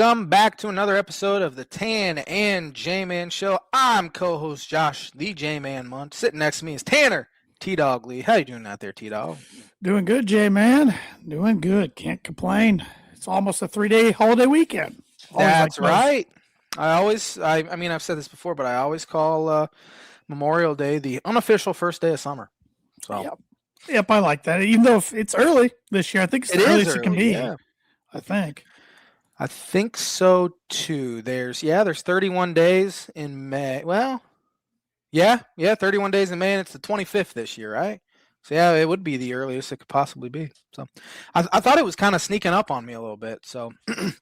Welcome back to another episode of the Tan and J-Man Show. I'm co-host Josh, the J-Man Munt. Sitting next to me is Tanner T-Dog Lee. How you doing out there, T-Dog? Doing good, J-Man. Doing good. Can't complain. It's almost a 3-day holiday weekend. That's right. I've said this before, but I always call Memorial Day the unofficial first day of summer. So. Yep, I like that. Even though it's early this year, I think it's the earliest it can be. Yeah. I think so too. There's 31 days in May. Well, 31 days in May, and it's the 25th this year, right? So yeah, it would be the earliest it could possibly be. So I thought it was kind of sneaking up on me a little bit. So I'm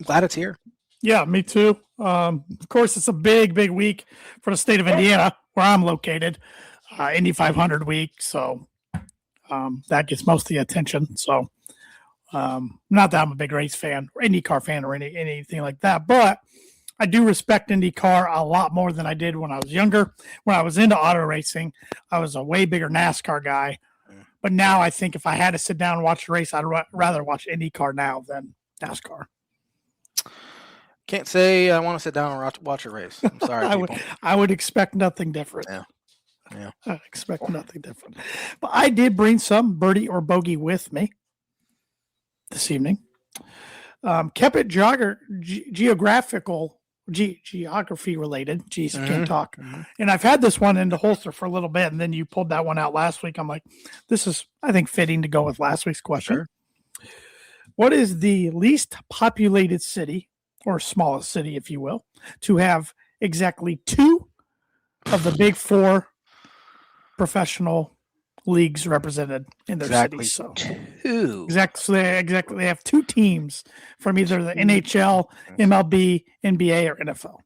glad it's here. Yeah, me too. Of course, it's a big week for the state of Indiana, where I'm located. Indy 500 week, so that gets most of the attention. So. Not that I'm a big race fan or IndyCar fan or anything like that, but I do respect IndyCar a lot more than I did when I was younger. When I was into auto racing, I was a way bigger NASCAR guy. But now I think if I had to sit down and watch a race, I'd rather watch IndyCar now than NASCAR. Can't say I want to sit down and watch a race. I'm sorry, I would expect nothing different. Yeah. I expect nothing different. But I did bring some birdie or bogey with me this evening. Kept it geography related. Jeez, I can't talk. Mm-hmm. And I've had this one in the holster for a little bit, and then you pulled that one out last week. I'm like, this is, I think, fitting to go with last week's question. Sure. What is the least populated city, or smallest city, if you will, to have exactly 2 of the big 4 professional leagues represented in their city? So 2. Exactly. They have 2 teams from either the NHL, MLB, NBA, or NFL.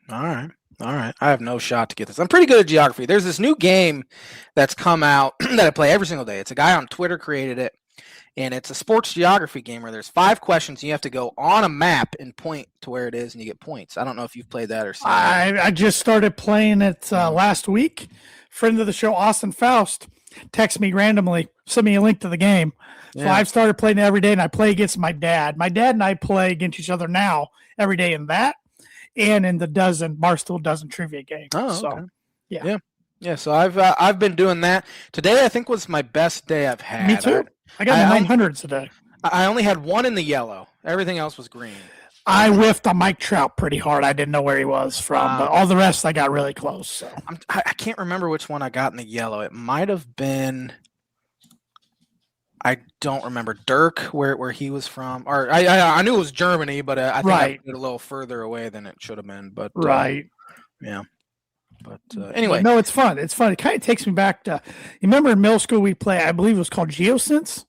All right. I have no shot to get this. I'm pretty good at geography. There's this new game that's come out that I play every single day. It's a guy on Twitter created it, and it's a sports geography game where there's 5 questions. And you have to go on a map and point to where it is, and you get points. I don't know if you've played that or seen it. I just started playing it last week. Friend of the show, Austin Faust, text me randomly, send me a link to the game. So I've started playing it every day, and I play against my dad. My dad and I play against each other now every day in that and in the Barstool Dozen trivia game. Oh, so, okay. Yeah. So I've been doing that. Today I think was my best day I've had. Me too. I got 900s today. I only had 1 in the yellow. Everything else was green. I whiffed on Mike Trout pretty hard. I didn't know where he was from, but all the rest I got really close. So I can't remember which one I got in the yellow. It might have been, I don't remember, Dirk, where he was from. Or I knew it was Germany, but I think I put it a little further away than it should have been. But yeah. But anyway, no, it's fun. It's fun. It kind of takes me back to. You remember in middle school we play? I believe it was called GeoSense.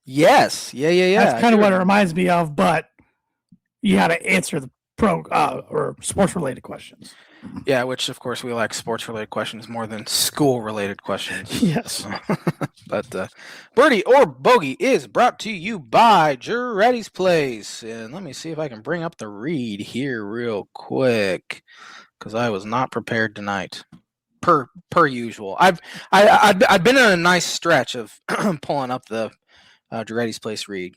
Yes. Yeah. That's kind of what it reminds me of, but. You had to answer the or sports-related questions. Yeah, which, of course, we like sports-related questions more than school-related questions. Yes. But Birdie or Bogey is brought to you by Jarrety's Place. And let me see if I can bring up the read here real quick, because I was not prepared tonight, per usual. I've been in a nice stretch of pulling up the Jarrety's Place read.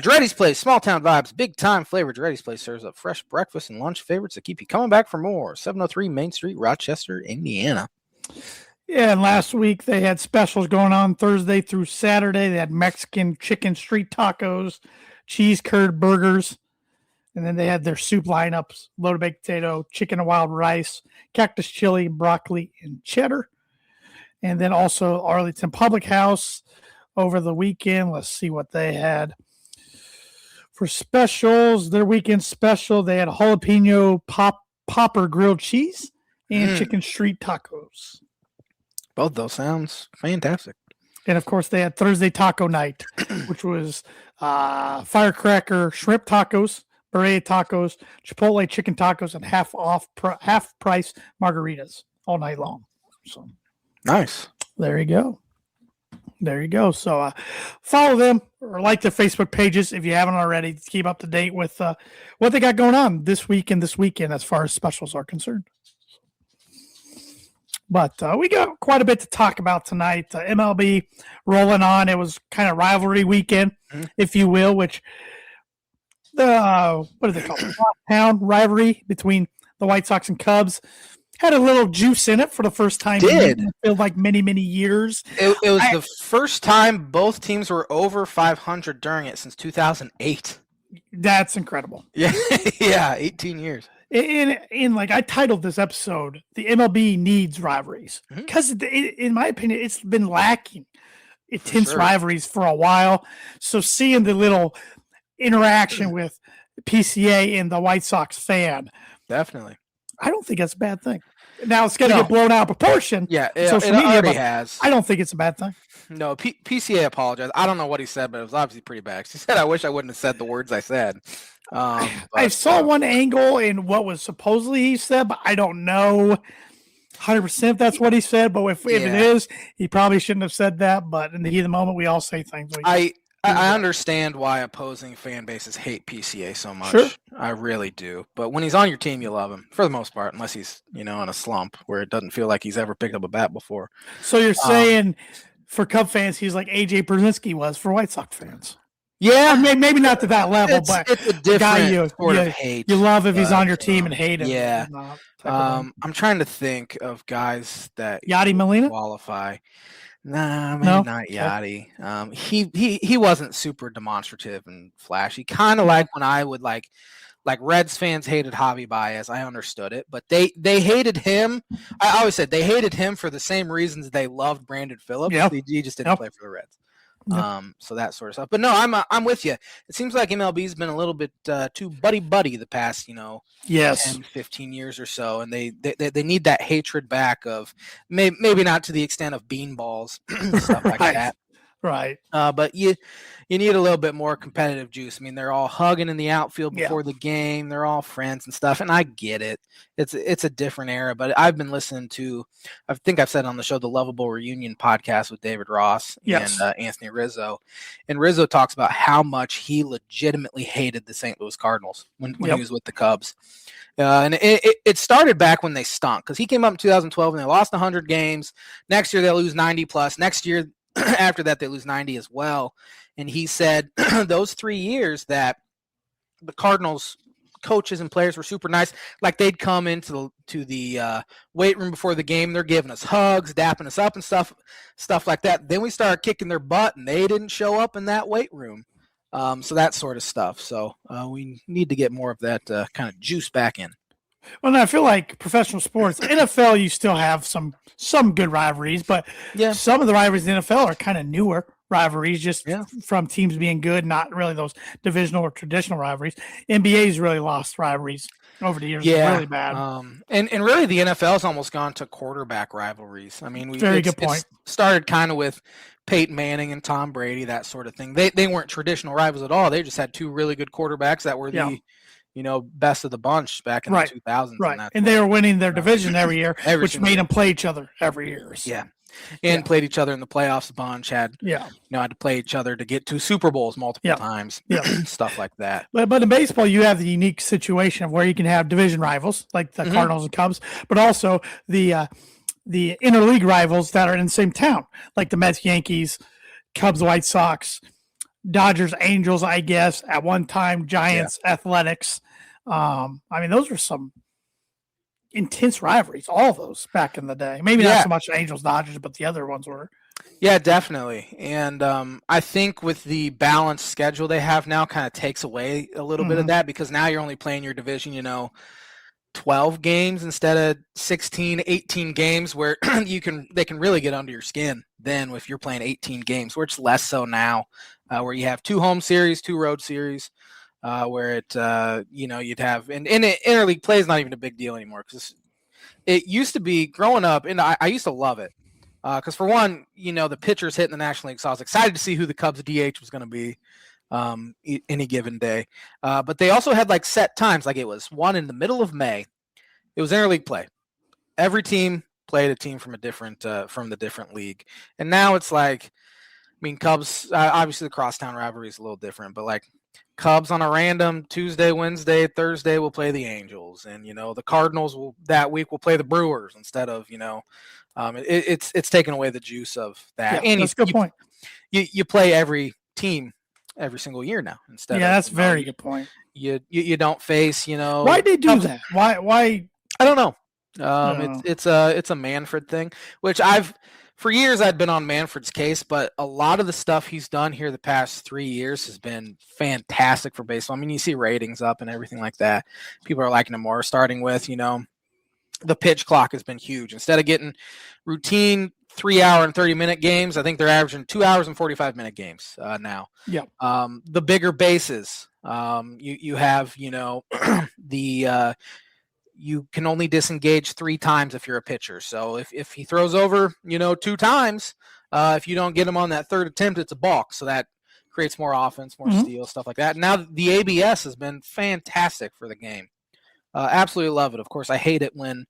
Jarrety's Place, small town vibes, big time flavor. Jarrety's Place serves up fresh breakfast and lunch favorites that keep you coming back for more. 703 Main Street, Rochester, Indiana. Yeah, and last week they had specials going on Thursday through Saturday. They had Mexican chicken street tacos, cheese curd burgers, and then they had their soup lineups: loaded baked potato, chicken and wild rice, cactus chili, broccoli, and cheddar. And then also Arlington Public House over the weekend. Let's see what they had. For specials, their weekend special, they had jalapeno popper grilled cheese and chicken street tacos. Both those sounds fantastic. And, of course, they had Thursday taco night, which was firecracker shrimp tacos, birria tacos, Chipotle chicken tacos, and half price margaritas all night long. So nice. There you go. So follow them or like their Facebook pages if you haven't already to keep up to date with what they got going on this week and this weekend as far as specials are concerned. But we got quite a bit to talk about tonight. MLB rolling on. It was kind of rivalry weekend, if you will, which what do they call it? Town rivalry between the White Sox and Cubs. Had a little juice in it for the first time. Did. It felt like many, many years. It was the first time both teams were over 500 during it since 2008. That's incredible. Yeah, yeah, 18 years. In like I titled this episode, "The MLB needs rivalries," because in my opinion, it's been lacking intense rivalries for a while. So seeing the little interaction with PCA and the White Sox fan, definitely, I don't think that's a bad thing. Now it's going to get blown out of proportion. Yeah, social it media already has. I don't think it's a bad thing. No, PCA apologized. I don't know what he said, but it was obviously pretty bad. He said, "I wish I wouldn't have said the words I said." I saw one angle in what was supposedly he said, but I don't know 100% if that's what he said. But if it is, he probably shouldn't have said that. But in the heat of the moment, we all say things. I understand why opposing fan bases hate PCA so much. Sure. I really do. But when he's on your team, you love him for the most part, unless he's in a slump where it doesn't feel like he's ever picked up a bat before. So you're saying for Cub fans, he's like AJ Brzezinski was for White Sox fans. Yeah, maybe not to that level, but it's a different guy sort of hate. You love if he's on your team and hate him. Yeah. I'm trying to think of guys that Yachty Molina qualify. Nah, maybe not Yachty. He wasn't super demonstrative and flashy. Kind of like when I would like Reds fans hated Javi Baez. I understood it, but they hated him. I always said they hated him for the same reasons they loved Brandon Phillips. Yep. He just didn't play for the Reds. Yep. So that sort of stuff. But no, I'm with you. It seems like MLB's been a little bit too buddy the past 10, 15 years or so, and they need that hatred back of maybe not to the extent of beanballs stuff like that. Right. But you need a little bit more competitive juice. I mean, they're all hugging in the outfield before the game. They're all friends and stuff, and I get it. It's a different era, but I've been listening to, I think I've said on the show, the Lovable Reunion podcast with David Ross and Anthony Rizzo. And Rizzo talks about how much he legitimately hated the St. Louis Cardinals when he was with the Cubs. And it started back when they stunk, because he came up in 2012 and they lost 100 games. Next year, they'll lose 90 plus. Next year, after that, they lose 90 as well. And he said those 3 years that the Cardinals coaches and players were super nice. Like they'd come into the weight room before the game. They're giving us hugs, dapping us up and stuff like that. Then we started kicking their butt and they didn't show up in that weight room. So that sort of stuff. So we need to get more of that kind of juice back in. Well, I feel like professional sports, NFL, you still have some good rivalries, but some of the rivalries in the NFL are kind of newer rivalries, just from teams being good, not really those divisional or traditional rivalries. NBA's really lost rivalries over the years. It's really bad. And really the NFL's almost gone to quarterback rivalries. I mean, very good point. It started kind of with Peyton Manning and Tom Brady, that sort of thing. They weren't traditional rivals at all. They just had two really good quarterbacks that were the best of the bunch back in the 2000s. Right. And they were winning their division every year, which made them play each other every year. So. Yeah. And played each other in the playoffs a bunch, had to play each other to get to Super Bowls multiple times, stuff like that. But in baseball, you have the unique situation of where you can have division rivals like the Cardinals and Cubs, but also the interleague rivals that are in the same town, like the Mets, Yankees, Cubs, White Sox, Dodgers, Angels, I guess, at one time, Giants, Athletics. I mean, those were some intense rivalries, all of those back in the day. Maybe not so much Angels, Dodgers, but the other ones were. Yeah, definitely. And I think with the balanced schedule they have now kind of takes away a little bit of that, because now you're only playing your division, 12 games instead of 16, 18 games, where they can really get under your skin then if you're playing 18 games, where it's less so now, where you have 2 home series, 2 road series, where you'd have, and interleague play is not even a big deal anymore, because it used to be growing up, and I used to love it, because for one, the pitchers hitting the National League, so I was excited to see who the Cubs DH was going to be any given day. But they also had like set times, like it was one in the middle of May. It was interleague play. Every team played a team from the different league, and now it's like, Cubs, obviously the crosstown rivalry is a little different, but like Cubs on a random Tuesday, Wednesday, Thursday will play the Angels, and the Cardinals that week will play the Brewers instead of it's taken away the juice of that. Yeah, and that's a good point. You play every team every single year now instead of that's a very good point. You don't face Why did they do that? Why? I don't know. It's a Manfred thing, which for years I'd been on Manfred's case, but a lot of the stuff he's done here the past 3 years has been fantastic for baseball. I mean, you see ratings up and everything like that. People are liking him more. Starting with the pitch clock has been huge. Instead of getting routine 3 hour and 30-minute games, I think they're averaging 2 hours and 45-minute games now. Yeah. The bigger bases. You have the you can only disengage 3 times if you're a pitcher. So if he throws over, 2 times, if you don't get him on that third attempt, it's a balk. So that creates more offense, more steals, stuff like that. Now the ABS has been fantastic for the game. Absolutely love it. Of course, I hate it when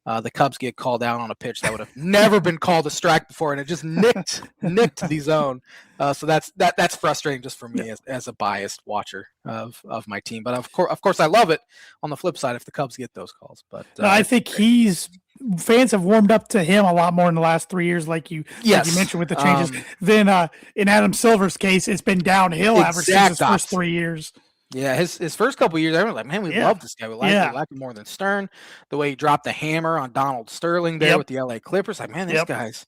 the Cubs get called out on a pitch that would have never been called a strike before, and it just nicked the zone. So that's frustrating just for me as a biased watcher of my team. But of course, I love it on the flip side if the Cubs get those calls. But I think fans have warmed up to him a lot more in the last 3 years, like you mentioned with the changes. Than in Adam Silver's case, it's been downhill ever since his first 3 years. Yeah, his first couple of years, everyone was like, man, we love this guy. We like him more than Stern. The way he dropped the hammer on Donald Sterling there with the LA Clippers, like, man, this guy's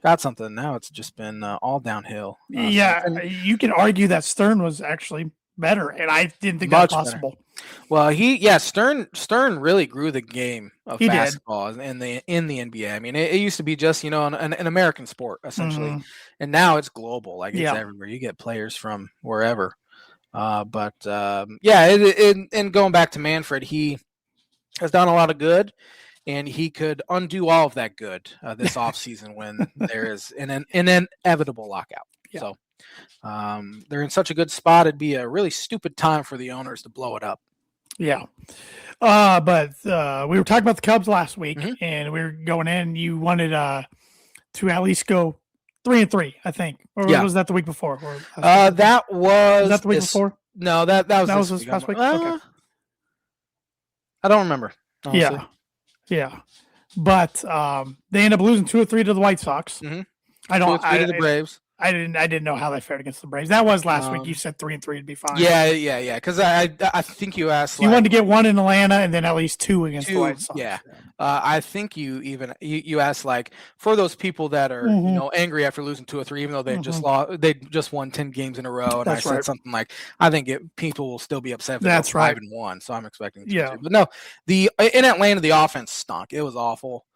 got something. Now it's just been all downhill. You can argue that Stern was actually better, and I didn't think that was possible. Well, Stern really grew the game of basketball in the NBA. I mean, it used to be just an American sport essentially, and now it's global. Like it's everywhere. You get players from wherever. And going back to Manfred, he has done a lot of good, and he could undo all of that good this offseason when there is an inevitable lockout. Yeah. So they're in such a good spot. It'd be a really stupid time for the owners to blow it up. Yeah. But we were talking about the Cubs last week, and we were going in. You wanted to at least go 3-3, I think. Or was that the week before? That was that the week before? No, that was this past week. Okay. I don't remember. Honestly. Yeah. But they end up losing 2-3 to the White Sox. Mm-hmm. I don't. 2-3 to the Braves. I didn't know how they fared against the Braves. That was last week. You said 3-3 would be fine. Yeah. Because I think you asked. You wanted to get one in Atlanta and then at least 2 against the White Sox. Yeah. I think you asked for those people that are angry after losing 2 or 3, even though they just won 10 games in a row. And That's I said something like, I think people will still be upset if they go 5-1. So I'm expecting 2-2. But no, in Atlanta the offense stunk. It was awful.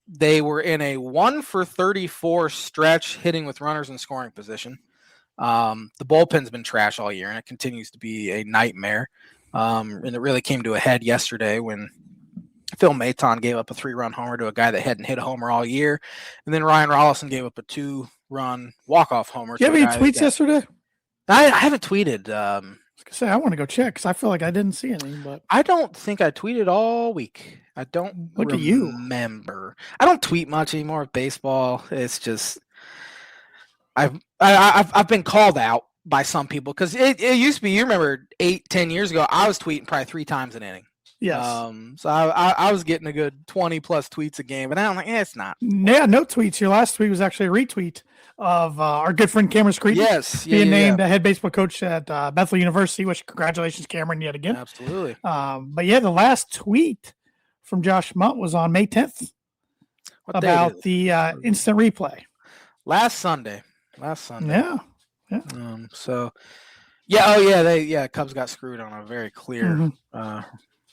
They were in a 1-for-34 stretch hitting with runners in scoring position. The bullpen's been trash all year, and it continues to be a nightmare. And it really came to a head yesterday when Phil Maton gave up a 3-run homer to a guy that hadn't hit a homer all year. And then Ryan Rollison gave up a 2-run walk-off homer. Do you have any tweets yesterday? I haven't tweeted. I was gonna say I want to go check because I feel like I didn't see anything, but I don't think I tweeted all week. I don't remember. I don't tweet much anymore with baseball. It's just I've been called out by some people because it used to be. You remember 8-10 years ago, I was tweeting probably 3 times an inning. Yes. So I was getting a good 20+ tweets a game, but I'm like, it's not. Yeah, no tweets. Your last tweet was actually a retweet of our good friend Cameron Screeden. Yes. Being named head baseball coach at Bethel University, which congratulations, Cameron, yet again. Absolutely. But yeah, the last tweet from Josh Munt was on May 10th about the instant replay. Last Sunday. Yeah. Cubs got screwed on a very clear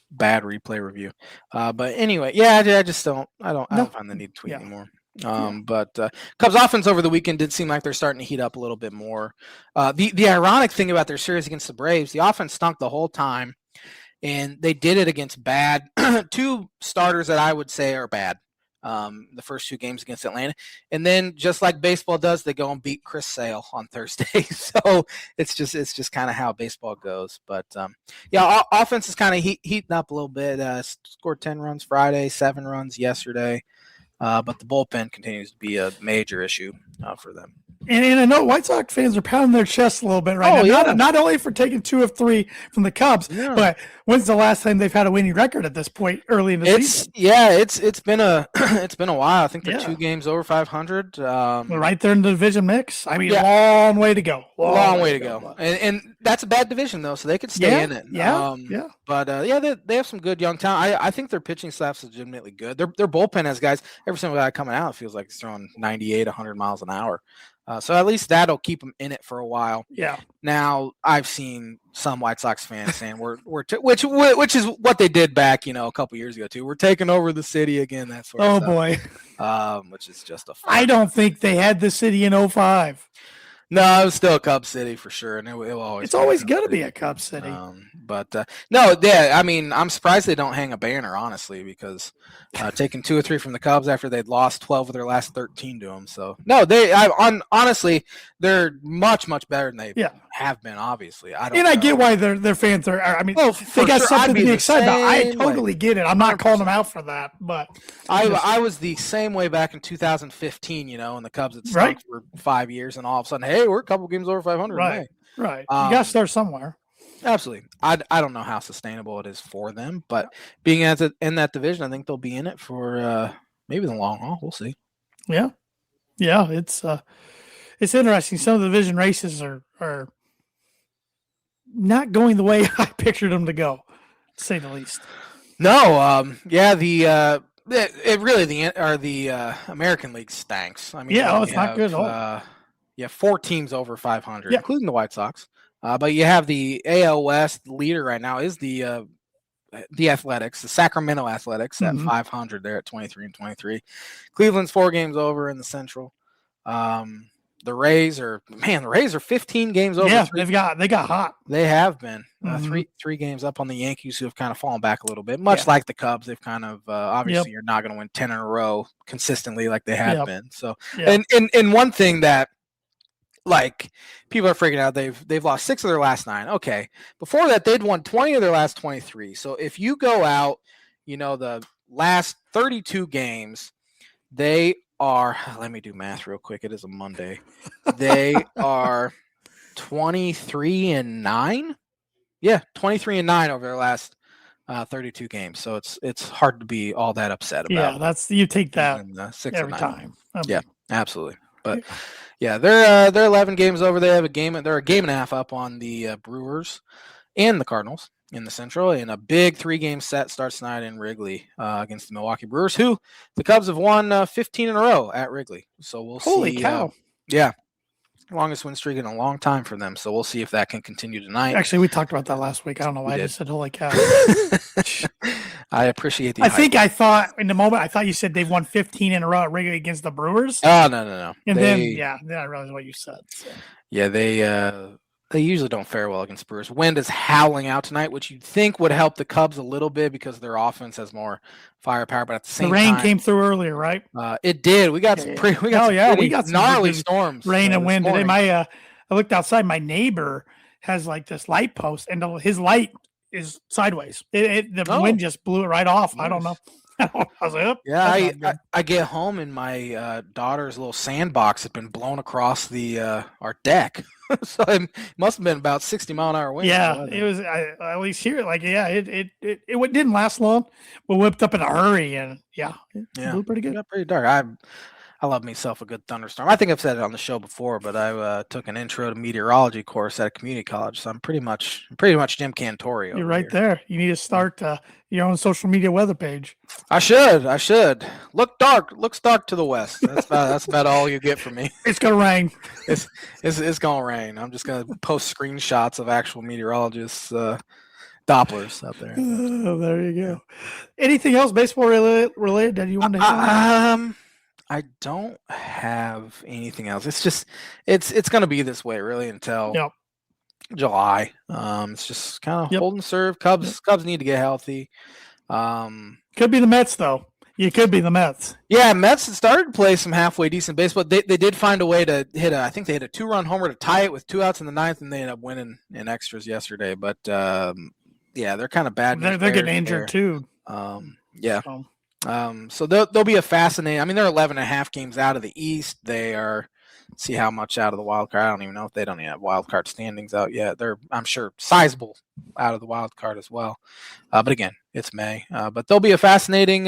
bad replay review. But anyway, I just don't find the need to tweet anymore. But Cubs offense over the weekend did seem like they're starting to heat up a little bit more. The ironic thing about their series against the Braves, the offense stunk the whole time, and they did it against bad 2 starters that I would say are bad. The first 2 games against Atlanta, and then just like baseball does, they go and beat Chris Sale on Thursday. So it's just kind of how baseball goes. But offense is kind of heating up a little bit. Scored 10 runs Friday, 7 runs yesterday, but the bullpen continues to be a major issue for them. And I know White Sox fans are pounding their chests a little bit right now. Not only for taking 2 of 3 from the Cubs, but when's the last time they've had a winning record at this point early in the season? Yeah, it's been a it's been a while. I think they're 2 games over 500. They're right there in the division mix. I mean, long way to go. Long way to go. And that's a bad division though, so they could stay in it. But they have some good young talent. I think their pitching staff's legitimately good. Their bullpen has guys. Every single guy coming out feels like he's throwing 98, 100 miles an hour. So at least that'll keep them in it for a while. Yeah. Now I've seen some White Sox fans saying which is what they did back, a couple years ago too. We're taking over the city again. That sort of stuff. Boy. Which is just a. I don't think they had the city in 05. No, it was still a Cub City for sure, and it will always. It's always going to be a Cub City. I mean, I'm surprised they don't hang a banner, honestly, because taking 2 or 3 from the Cubs after they'd lost 12 of their last 13 to them. So no, honestly, they're much better than they have been. Obviously, I get why their fans are. I mean, they got something to be excited about. I totally get it. I'm not calling them out for that, but I was the same way back in 2015. And the Cubs had stunk for 5 years, and all of a sudden, hey, we're a couple games over 500. Right. You got to start somewhere. Absolutely. I don't know how sustainable it is for them, but being in that division, I think they'll be in it for maybe the long haul. We'll see. Yeah. It's interesting. Some of the division races are not going the way I pictured them to go, to say the least. No. The American League stinks. I mean, it's not good at all. 4 teams over 500, including the White Sox. But you have the AL West leader right now is the Athletics, the Sacramento Athletics at 500. They're at 23-23. Cleveland's 4 games over in the Central. The Rays are 15 games over. Yeah, they got hot. They have been 3 games up on the Yankees, who have kind of fallen back a little bit. Much like the Cubs, they've kind of obviously you're not going to win 10 in a row consistently like they had been. So, and one thing that, like, people are freaking out. They've lost 6 of their last 9. Okay. Before that, they'd won 20 of their last 23. So if you go out, the last 32 games, they are, let me do math real quick. It is a Monday. They are 23-9. Yeah, 23-9 over their last 32 games. So it's hard to be all that upset about. Yeah, you take that every time. Yeah, absolutely. But they're 11 games over. They're a game and a half up on the Brewers and the Cardinals in the Central. And a big 3-game set starts tonight in Wrigley against the Milwaukee Brewers, who the Cubs have won 15 in a row at Wrigley. So we'll see. Holy cow! Longest win streak in a long time for them. So we'll see if that can continue tonight. Actually, we talked about that last week. I don't know why I just said holy cow. I appreciate the I thought in the moment, I thought you said they've won 15 in a row at Wrigley against the Brewers. Oh, no. And then I realized what you said. So. Yeah, they usually don't fare well against Brewers. Wind is howling out tonight, which you'd think would help the Cubs a little bit because their offense has more firepower. But at the same time, the rain came through earlier, right? It did. We got some gnarly storms. Rain and wind today. I looked outside. My neighbor has like this light post, and his light is sideways. The wind just blew it right off. Nice. I don't know. I was like, I get home and my daughter's little sandbox had been blown across our deck. So it must have been about 60-mile-an-hour wind. Yeah, it was. I at least hear it. Like, it didn't last long, but whipped up in a hurry, and it blew pretty good. It got pretty dark. I love myself a good thunderstorm. I think I've said it on the show before, but I took an intro to meteorology course at a community college, so I'm pretty much Jim Cantori. You're right there. You need to start your own social media weather page. I should. Looks dark to the west. That's about all you get from me. It's gonna rain. It's gonna rain. I'm just gonna post screenshots of actual meteorologists. Dopplers out there. Oh, there you go. Anything else baseball related that you want to hit? I don't have anything else. It's just it's going to be this way really until July. It's just kind of hold and serve. Cubs need to get healthy. Could be the Mets though. You could be the Mets. Yeah, Mets started to play some halfway decent baseball. They did find a way to hit I think they hit a 2-run homer to tie it with 2 outs in the 9th, and they ended up winning in extras yesterday. But they're kind of bad. They're getting injured too. So they'll be a fascinating. I mean, they're 11.5 games out of the East. They are see how much out of the wild card. I don't even know if they don't even have wild card standings out yet. They're, I'm sure, sizable out of the wild card as well. But again, it's May. But there'll be a fascinating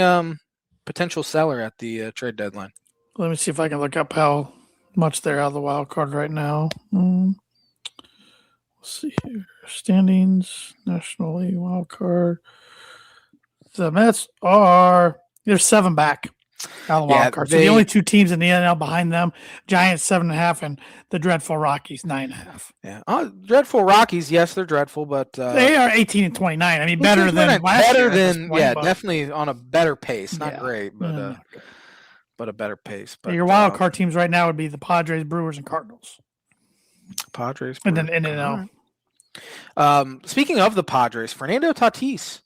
potential seller at the trade deadline. Let me see if I can look up how much they're out of the wild card right now. Let's see here. Standings, National League wild card. The Mets they're 7 back out of the wild card. So the only 2 teams in the NL behind them, Giants 7.5 and the dreadful Rockies 9.5. Yeah, dreadful Rockies. Yes, they're dreadful, but they are 18 and 29. I mean, better than last year. Definitely on a better pace. Not great, but a better pace. But your wild card teams right now would be the Padres, Brewers, and Cardinals. Padres, and then NL. Speaking of the Padres, Fernando Tatis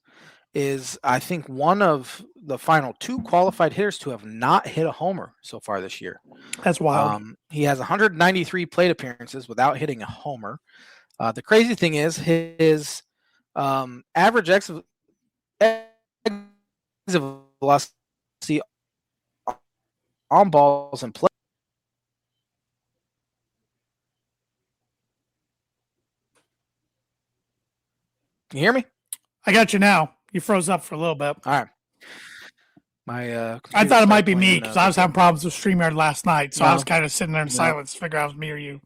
is, I think, one of the final 2 qualified hitters to have not hit a homer so far this year. That's wild. He has 193 plate appearances without hitting a homer. The crazy thing is his average exit velocity on balls and play. Can you hear me? I got you now. You froze up for a little bit. All right. My I thought it might be me because I was having problems with StreamYard last night, so I was kind of sitting there in silence to figure out if it was me or you.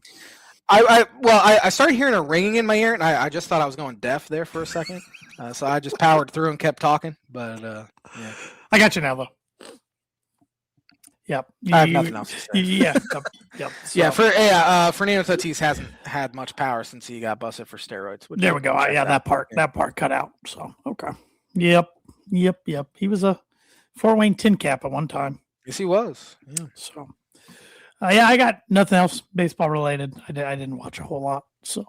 I started hearing a ringing in my ear, and I just thought I was going deaf there for a second, so I just powered through and kept talking. But yeah, I got you now though. Yep. I have nothing else to say. Yep. So. Yeah. Fernando Tatis hasn't had much power since he got busted for steroids. There we go. Yeah, that part cut out. So okay. Yep. He was a Fort Wayne tin cap at one time. Yes, he was. Yeah. So, I got nothing else baseball related. I didn't watch a whole lot. So,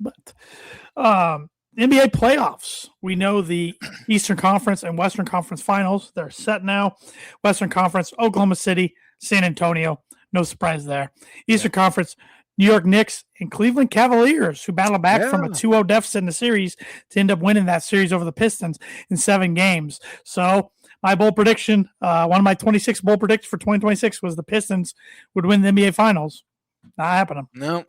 but NBA playoffs. We know the Eastern Conference and Western Conference finals. They're set now. Western Conference, Oklahoma City, San Antonio. No surprise there. Eastern Conference, New York Knicks and Cleveland Cavaliers, who battle back from a 2-0 deficit in the series to end up winning that series over the Pistons in 7 games. So my bold prediction, one of my 26 bold predictions for 2026 was the Pistons would win the NBA Finals. Not happening. No.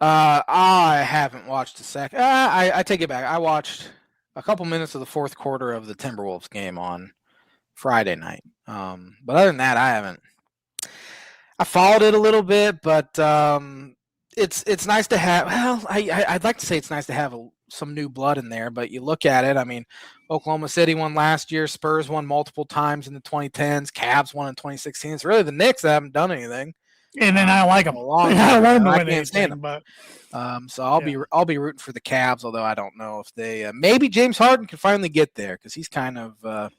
I haven't watched a second. I take it back. I watched a couple minutes of the 4th quarter of the Timberwolves game on Friday night. But other than that, I haven't. I followed it a little bit, but it's nice to have. Well, I'd like to say it's nice to have some new blood in there. But you look at it. I mean, Oklahoma City won last year. Spurs won multiple times in the 2010s. Cavs won in 2016. It's really the Knicks that haven't done anything. And then I don't like them. I don't want them to win anything, but so I'll be rooting for the Cavs, although I don't know if they maybe James Harden can finally get there because he's kind of guy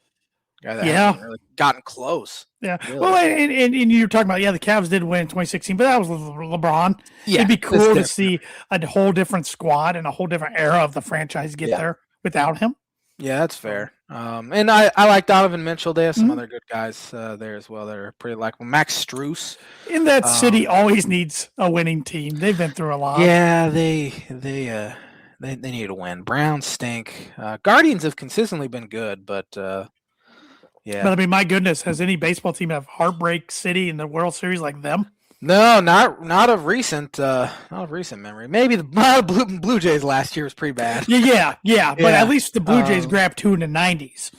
that hasn't really gotten close. Yeah. Really. Well, and you're talking about the Cavs did win in 2016, but that was LeBron. Yeah, it'd be cool to see a whole different squad and a whole different era of the franchise get there without him. Yeah, that's fair. And I like Donovan Mitchell. They have some other good guys there as well that are pretty likable. Max Strus. In that city always needs a winning team. They've been through a lot. Yeah, they need to win. Browns stink. Guardians have consistently been good, but yeah. But I mean, my goodness, has any baseball team have Heartbreak City in the World Series like them? No, not of recent memory. Maybe the Blue Jays last year was pretty bad. Yeah. But at least the Blue Jays grabbed 2 in the 90s.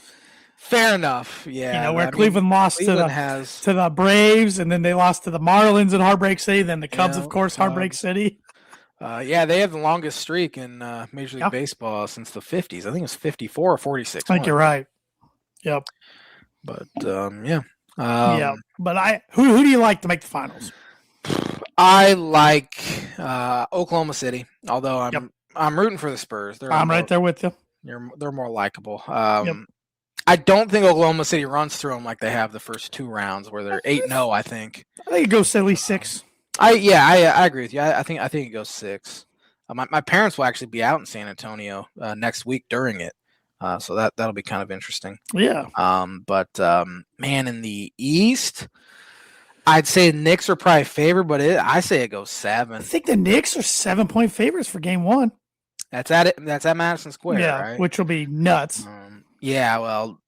Fair enough. Yeah. Where Cleveland lost to the Braves, and then they lost to the Marlins in Heartbreak City, then the Cubs, of course, Heartbreak City. They have the longest streak in Major League Baseball since the 50s. I think it's 54 or 46. I think you're right. Yep. But But who do you like to make the finals? I like Oklahoma City, although I'm rooting for the Spurs. I'm right there with you. They're more likable. I don't think Oklahoma City runs through them like they have the first 2 rounds where they're 8-0. I think it goes at least 6. I agree with you. I think it goes 6. My parents will actually be out in San Antonio next week during it. So that'll be kind of interesting. Yeah. But man, in the East, I'd say the Knicks are probably favored, but I say it goes 7. I think the Knicks are 7-point favorites for Game 1. That's at Madison Square, right? Which will be nuts. Well,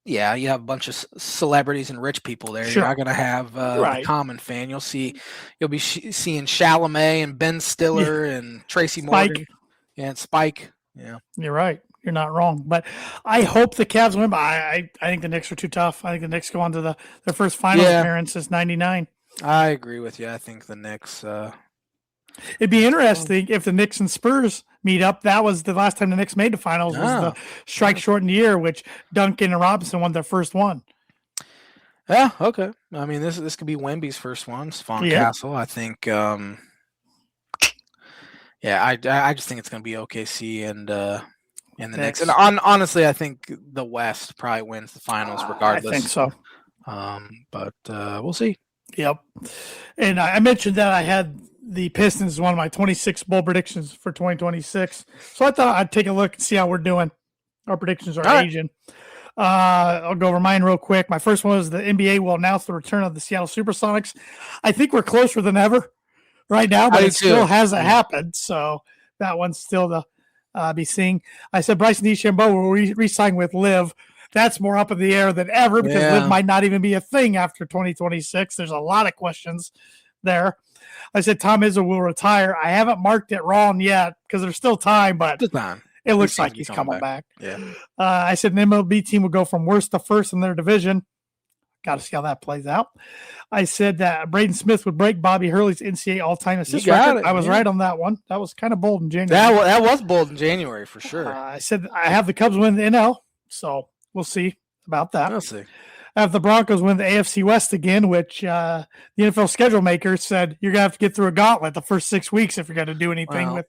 Yeah, you have a bunch of celebrities and rich people there. Sure. You're not going to have the Right. common fan. You'll be seeing Chalamet and Ben Stiller and Tracy Spike. Morgan and Spike. Yeah, You're right. You're not wrong. But I hope the Cavs win. But I think the Knicks are too tough. I think the Knicks go on to their first finals appearance since '99. I agree with you. I think the Knicks. It'd be interesting if the Knicks and Spurs meet up. That was the last time the Knicks made the finals. Was the strike shortened year, which Duncan and Robinson won their first one. Yeah. Okay. I mean, this could be Wemby's first one. Swan Castle. I think. I just think it's going to be OKC and the Knicks. And honestly, I think the West probably wins the finals regardless. I think so. But we'll see. Yep. And I mentioned that I had the Pistons as one of my 26 bowl predictions for 2026. So I thought I'd take a look and see how we're doing. Our predictions are aging. I'll go over mine real quick. My first one is the NBA will announce the return of the Seattle Supersonics. I think we're closer than ever right now, but it still hasn't happened. So that one's still to be seen. I said Bryson DeChambeau will re-sign with Liv. That's more up in the air than ever because Liv might not even be a thing after 2026. There's a lot of questions there. I said Tom Izzo will retire. I haven't marked it wrong yet because there's still time, but it looks like he's coming back. Yeah. I said an MLB team will go from worst to first in their division. Got to see how that plays out. I said that Braden Smith would break Bobby Hurley's NCAA all-time assist record. I was right on that one. That was kind of bold in January. That was bold in January for sure. I said I have the Cubs win the NL, so we'll see about that. We'll see. I have the Broncos win the AFC West again, which the NFL schedule maker said you're going to have to get through a gauntlet the first 6 weeks if you're going to do anything with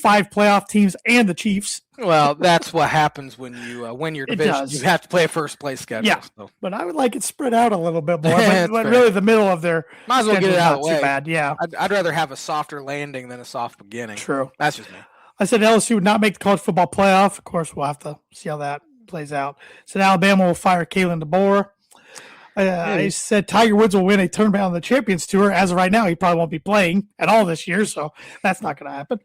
5 playoff teams and the Chiefs. Well, that's what happens when you win your division. You have to play a first-place schedule. Yeah, but I would like it spread out a little bit more. but really, the middle of their might as well get it out of the way. Too bad. Yeah, I'd rather have a softer landing than a soft beginning. True. That's just me. I said LSU would not make the college football playoff. Of course, we'll have to see how that plays out. I said Alabama will fire Kalen DeBoer. I said Tiger Woods will win a tournament on the Champions Tour. As of right now, he probably won't be playing at all this year, so that's not going to happen.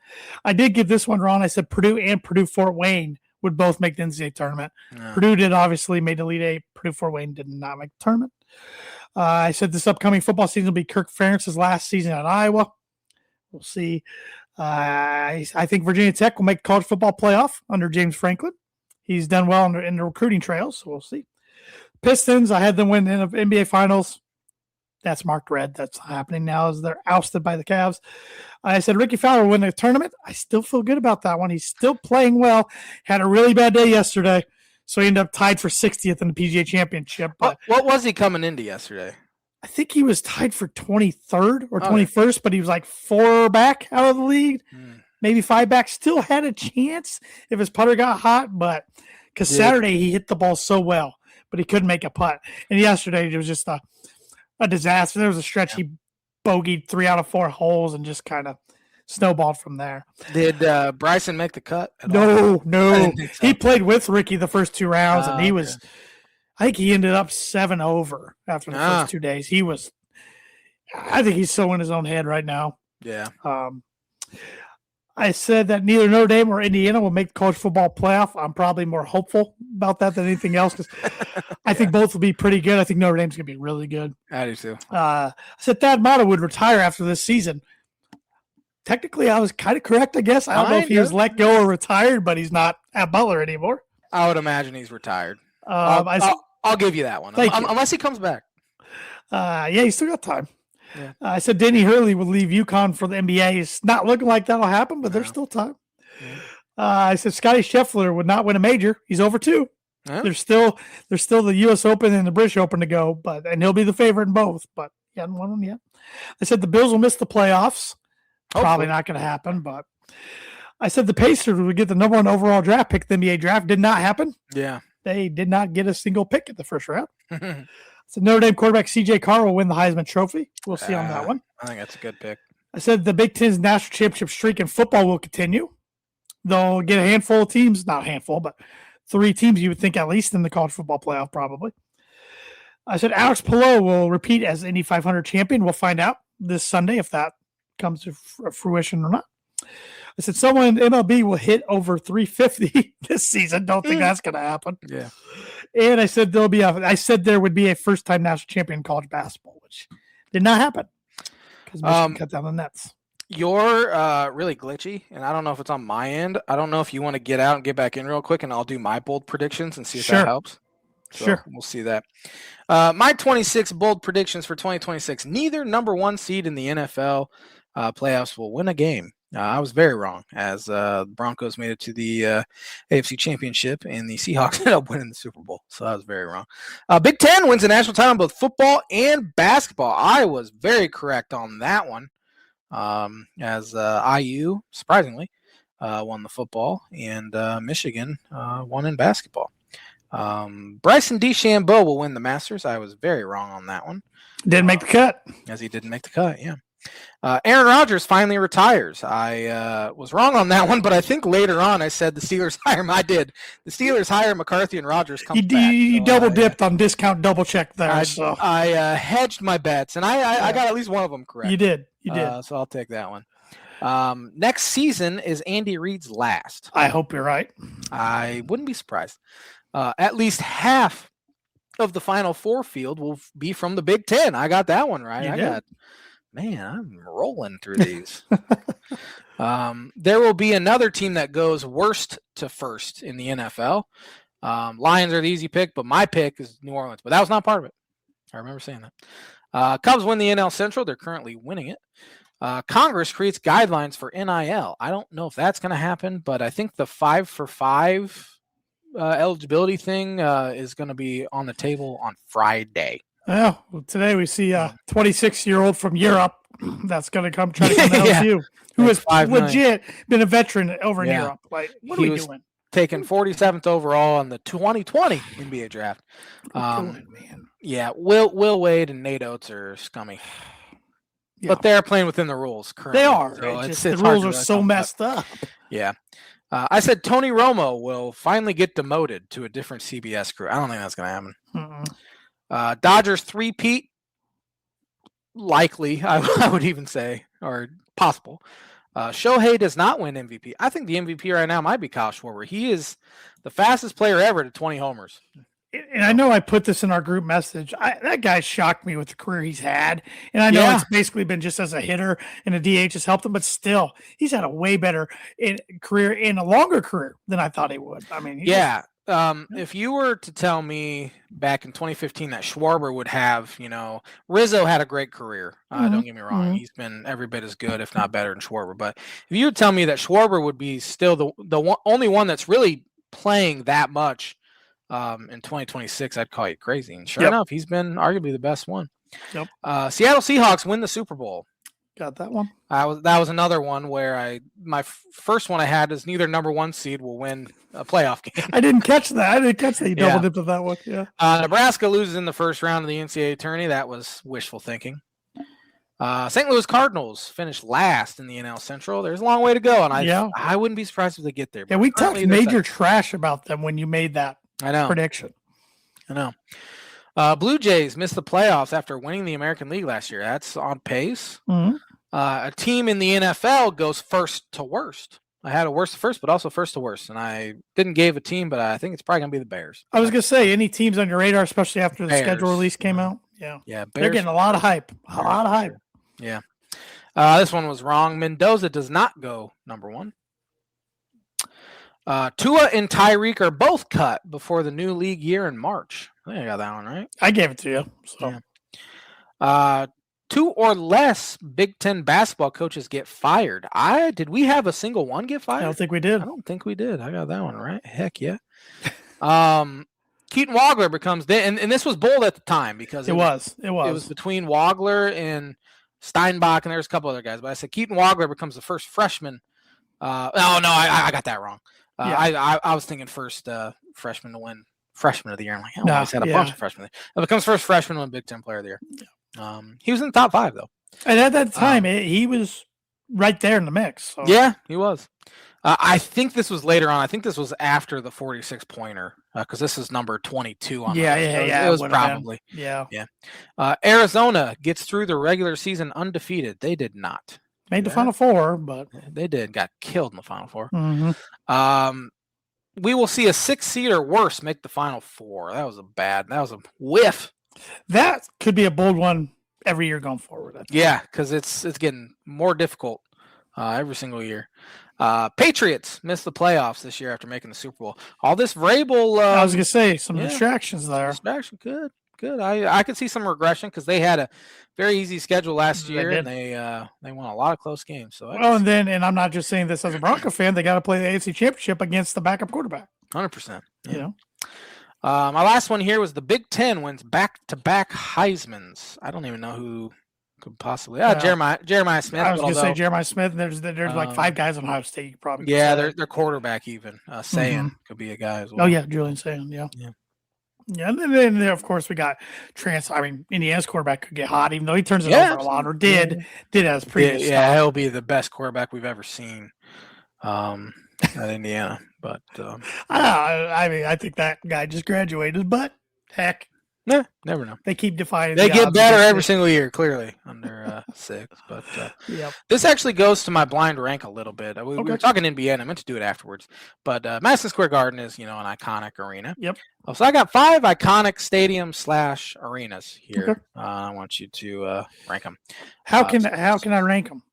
I did give this one wrong. I said Purdue and Purdue-Fort Wayne would both make the NCAA tournament. No. Purdue did obviously made Elite Eight. Purdue-Fort Wayne did not make the tournament. I said this upcoming football season will be Kirk Ferentz's last season at Iowa. We'll see. I think Virginia Tech will make the college football playoff under James Franklin. He's done well in the recruiting trails, so we'll see. Pistons, I had them win the NBA Finals. That's marked red. That's happening now as they're ousted by the Cavs. I said Ricky Fowler will win the tournament. I still feel good about that one. He's still playing well. Had a really bad day yesterday, so he ended up tied for 60th in the PGA Championship. But what was he coming into yesterday? I think he was tied for 23rd or 21st, but he was like 4 back out of the lead, maybe 5 back. Still had a chance if his putter got hot, but because Saturday he hit the ball so well, but he couldn't make a putt. And yesterday it was just a disaster. There was a stretch he bogeyed 3 out of 4 holes and just kind of snowballed from there. Did Bryson make the cut? No. So. He played with Ricky the first 2 rounds, and he was – I think he ended up 7 over after the first 2 days. I think he's so in his own head right now. Yeah. I said that neither Notre Dame or Indiana will make the college football playoff. I'm probably more hopeful about that than anything else because I think both will be pretty good. I think Notre Dame's going to be really good. I do too. I said Thad Matta would retire after this season. Technically, I was kind of correct, I guess. I don't know if he was let go or retired, but he's not at Butler anymore. I would imagine he's retired. I'll give you that one. Unless he comes back. He's still got time. Yeah. I said Danny Hurley would leave UConn for the NBA. It's not looking like that'll happen, but there's still time. Yeah. I said Scotty Scheffler would not win a major. He's over 2. Yeah. There's still the U.S. Open and the British Open to go, and he'll be the favorite in both, but he hasn't won them yet. I said the Bills will miss the playoffs. Hopefully. Probably not going to happen, but I said the Pacers would get the number 1 overall draft pick. The NBA draft did not happen. Yeah. They did not get a single pick at the first round. So Notre Dame quarterback C.J. Carr will win the Heisman Trophy. We'll see on that one. I think that's a good pick. I said the Big Ten's national championship streak in football will continue. They'll get a handful of teams, not a handful, but 3 teams you would think at least in the college football playoff probably. I said Alex Palou will repeat as Indy 500 champion. We'll find out this Sunday if that comes to fruition or not. I said someone in MLB will hit over 350 this season. Don't think that's going to happen. Yeah. And I said there would be a first-time national champion in college basketball, which did not happen because Michigan cut down the nets. You're really glitchy, and I don't know if it's on my end. I don't know if you want to get out and get back in real quick, and I'll do my bold predictions and see if that helps. So sure. We'll see that. My 26 bold predictions for 2026. Neither number one seed in the NFL playoffs will win a game. I was very wrong, as the Broncos made it to the AFC Championship, and the Seahawks ended up winning the Super Bowl. So I was very wrong. Big Ten wins the national title in both football and basketball. I was very correct on that one. As IU, surprisingly, won the football, and Michigan won in basketball. Bryson DeChambeau will win the Masters. I was very wrong on that one. Didn't make the cut. As he didn't make the cut, yeah. Aaron Rodgers finally retires. I was wrong on that one, but I think later on I said the Steelers hire him. I did. The Steelers hire McCarthy and Rodgers comes back. You double dipped on discount double check there. I hedged my bets, and I got at least one of them correct. You did. You did. So I'll take that one. Next season is Andy Reid's last. I hope you're right. I wouldn't be surprised. At least half of the Final Four field will be from the Big Ten. I got that one right. I'm rolling through these. There will be another team that goes worst to first in the NFL. Lions are the easy pick, but my pick is New Orleans. But that was not part of it. I remember saying that. Cubs win the NL Central. They're currently winning it. Congress creates guidelines for NIL. I don't know if that's going to happen, but I think the 5-for-5 eligibility thing is going to be on the table on Friday. Well, today we see a 26-year-old from Europe that's going to come try to come to LSU, who has legit been a veteran over in Europe. Like, what are we doing? Taken 47th overall in the 2020 NBA draft. Man. Yeah, Will Wade and Nate Oates are scummy. Yeah. But they're playing within the rules currently. They are. So the rules are so messed up. Yeah. I said Tony Romo will finally get demoted to a different CBS crew. I don't think that's going to happen. Mm-mm. Dodgers three-peat, likely, I would even say, or possible. Shohei does not win MVP. I think the MVP right now might be Kyle Schwarber. He is the fastest player ever to 20 homers. And I know I put this in our group message. That guy shocked me with the career he's had. And I know it's basically been just as a hitter, and a DH has helped him, but still, he's had a way better career and a longer career than I thought he would. I mean, if you were to tell me back in 2015 that Schwarber would have, Rizzo had a great career. Don't get me wrong. He's been every bit as good, if not better than Schwarber. But if you would tell me that Schwarber would be still the only one that's really playing that much in 2026, I'd call you crazy. And sure enough, he's been arguably the best one. Yep. Seattle Seahawks win the Super Bowl. Got that one. That was another one where my first one I had is neither number one seed will win a playoff game. I didn't catch that. You double dipped with that one. Yeah. Nebraska loses in the first round of the NCAA tourney. That was wishful thinking. St. Louis Cardinals finished last in the NL Central. There's a long way to go, and I wouldn't be surprised if they get there. Yeah, we talked major trash about them when you made that prediction. I know. Blue Jays missed the playoffs after winning the American League last year. That's on pace. Mm-hmm. A team in the NFL goes first to worst. I had a worst to first, but also first to worst. And I didn't give a team, but I think it's probably going to be the Bears. I was going to say, any teams on your radar, especially after the schedule release came out? Yeah. Bears. They're getting a lot of hype. A lot of hype. Yeah. This one was wrong. Mendoza does not go number one. Tua and Tyreek are both cut before the new league year in March. I think I got that one right. I gave it to you. So. Yeah. 2 or less Big Ten basketball coaches get fired. Did we have a single one get fired? I don't think we did. I don't think we did. I got that one right. Heck yeah. Keaton Wagler becomes and this was bold at the time because it was between Wagler and Steinbach, and there's a couple other guys. But I said Keaton Wagler becomes the first freshman. I got that wrong. I was thinking first freshman to win freshman of the year. I'm like, I had a bunch of freshmen. It becomes first freshman to win Big Ten Player of the Year. He was in the top 5 though, and at that time he was right there in the mix. So. Yeah, he was. I think this was later on. I think this was after the 46-pointer because this is number 22 on. Yeah. It was probably. Yeah. Arizona gets through the regular season undefeated. They did not. Made the Final Four, but they got killed in the Final Four. Mm-hmm. we will see a 6 seed or worse make the Final Four. That was a whiff. That could be a bold one every year going forward. Yeah, because it's getting more difficult every single year. Patriots missed the playoffs this year after making the Super Bowl. All this Vrabel. I was gonna say some distractions there. Distraction, good. I could see some regression because they had a very easy schedule last year, and they won a lot of close games. So and I'm not just saying this as a Bronco fan. They got to play the AFC Championship against the backup quarterback. 100%. Yeah. You know. My last one here was the Big Ten wins back-to-back Heismans. I don't even know who could possibly. Jeremiah Smith. I was going to say Jeremiah Smith. There's like 5 guys on Ohio State. You probably their quarterback even. Sayan could be a guy as well. Oh yeah, Julian Sayan. Yeah. And then of course we got Indiana's quarterback could get hot, even though he turns it over a lot, or did as previous. Yeah, he'll be the best quarterback we've ever seen at Indiana. But I think that guy just graduated. But heck, never know. They keep defining. They get better every single year, clearly under 6. But this actually goes to my blind rank a little bit. We were talking NBA, and I meant to do it afterwards. But Madison Square Garden is an iconic arena. Yep. So I got 5 iconic stadiums / arenas here. Okay. I want you to rank them. How can I rank them?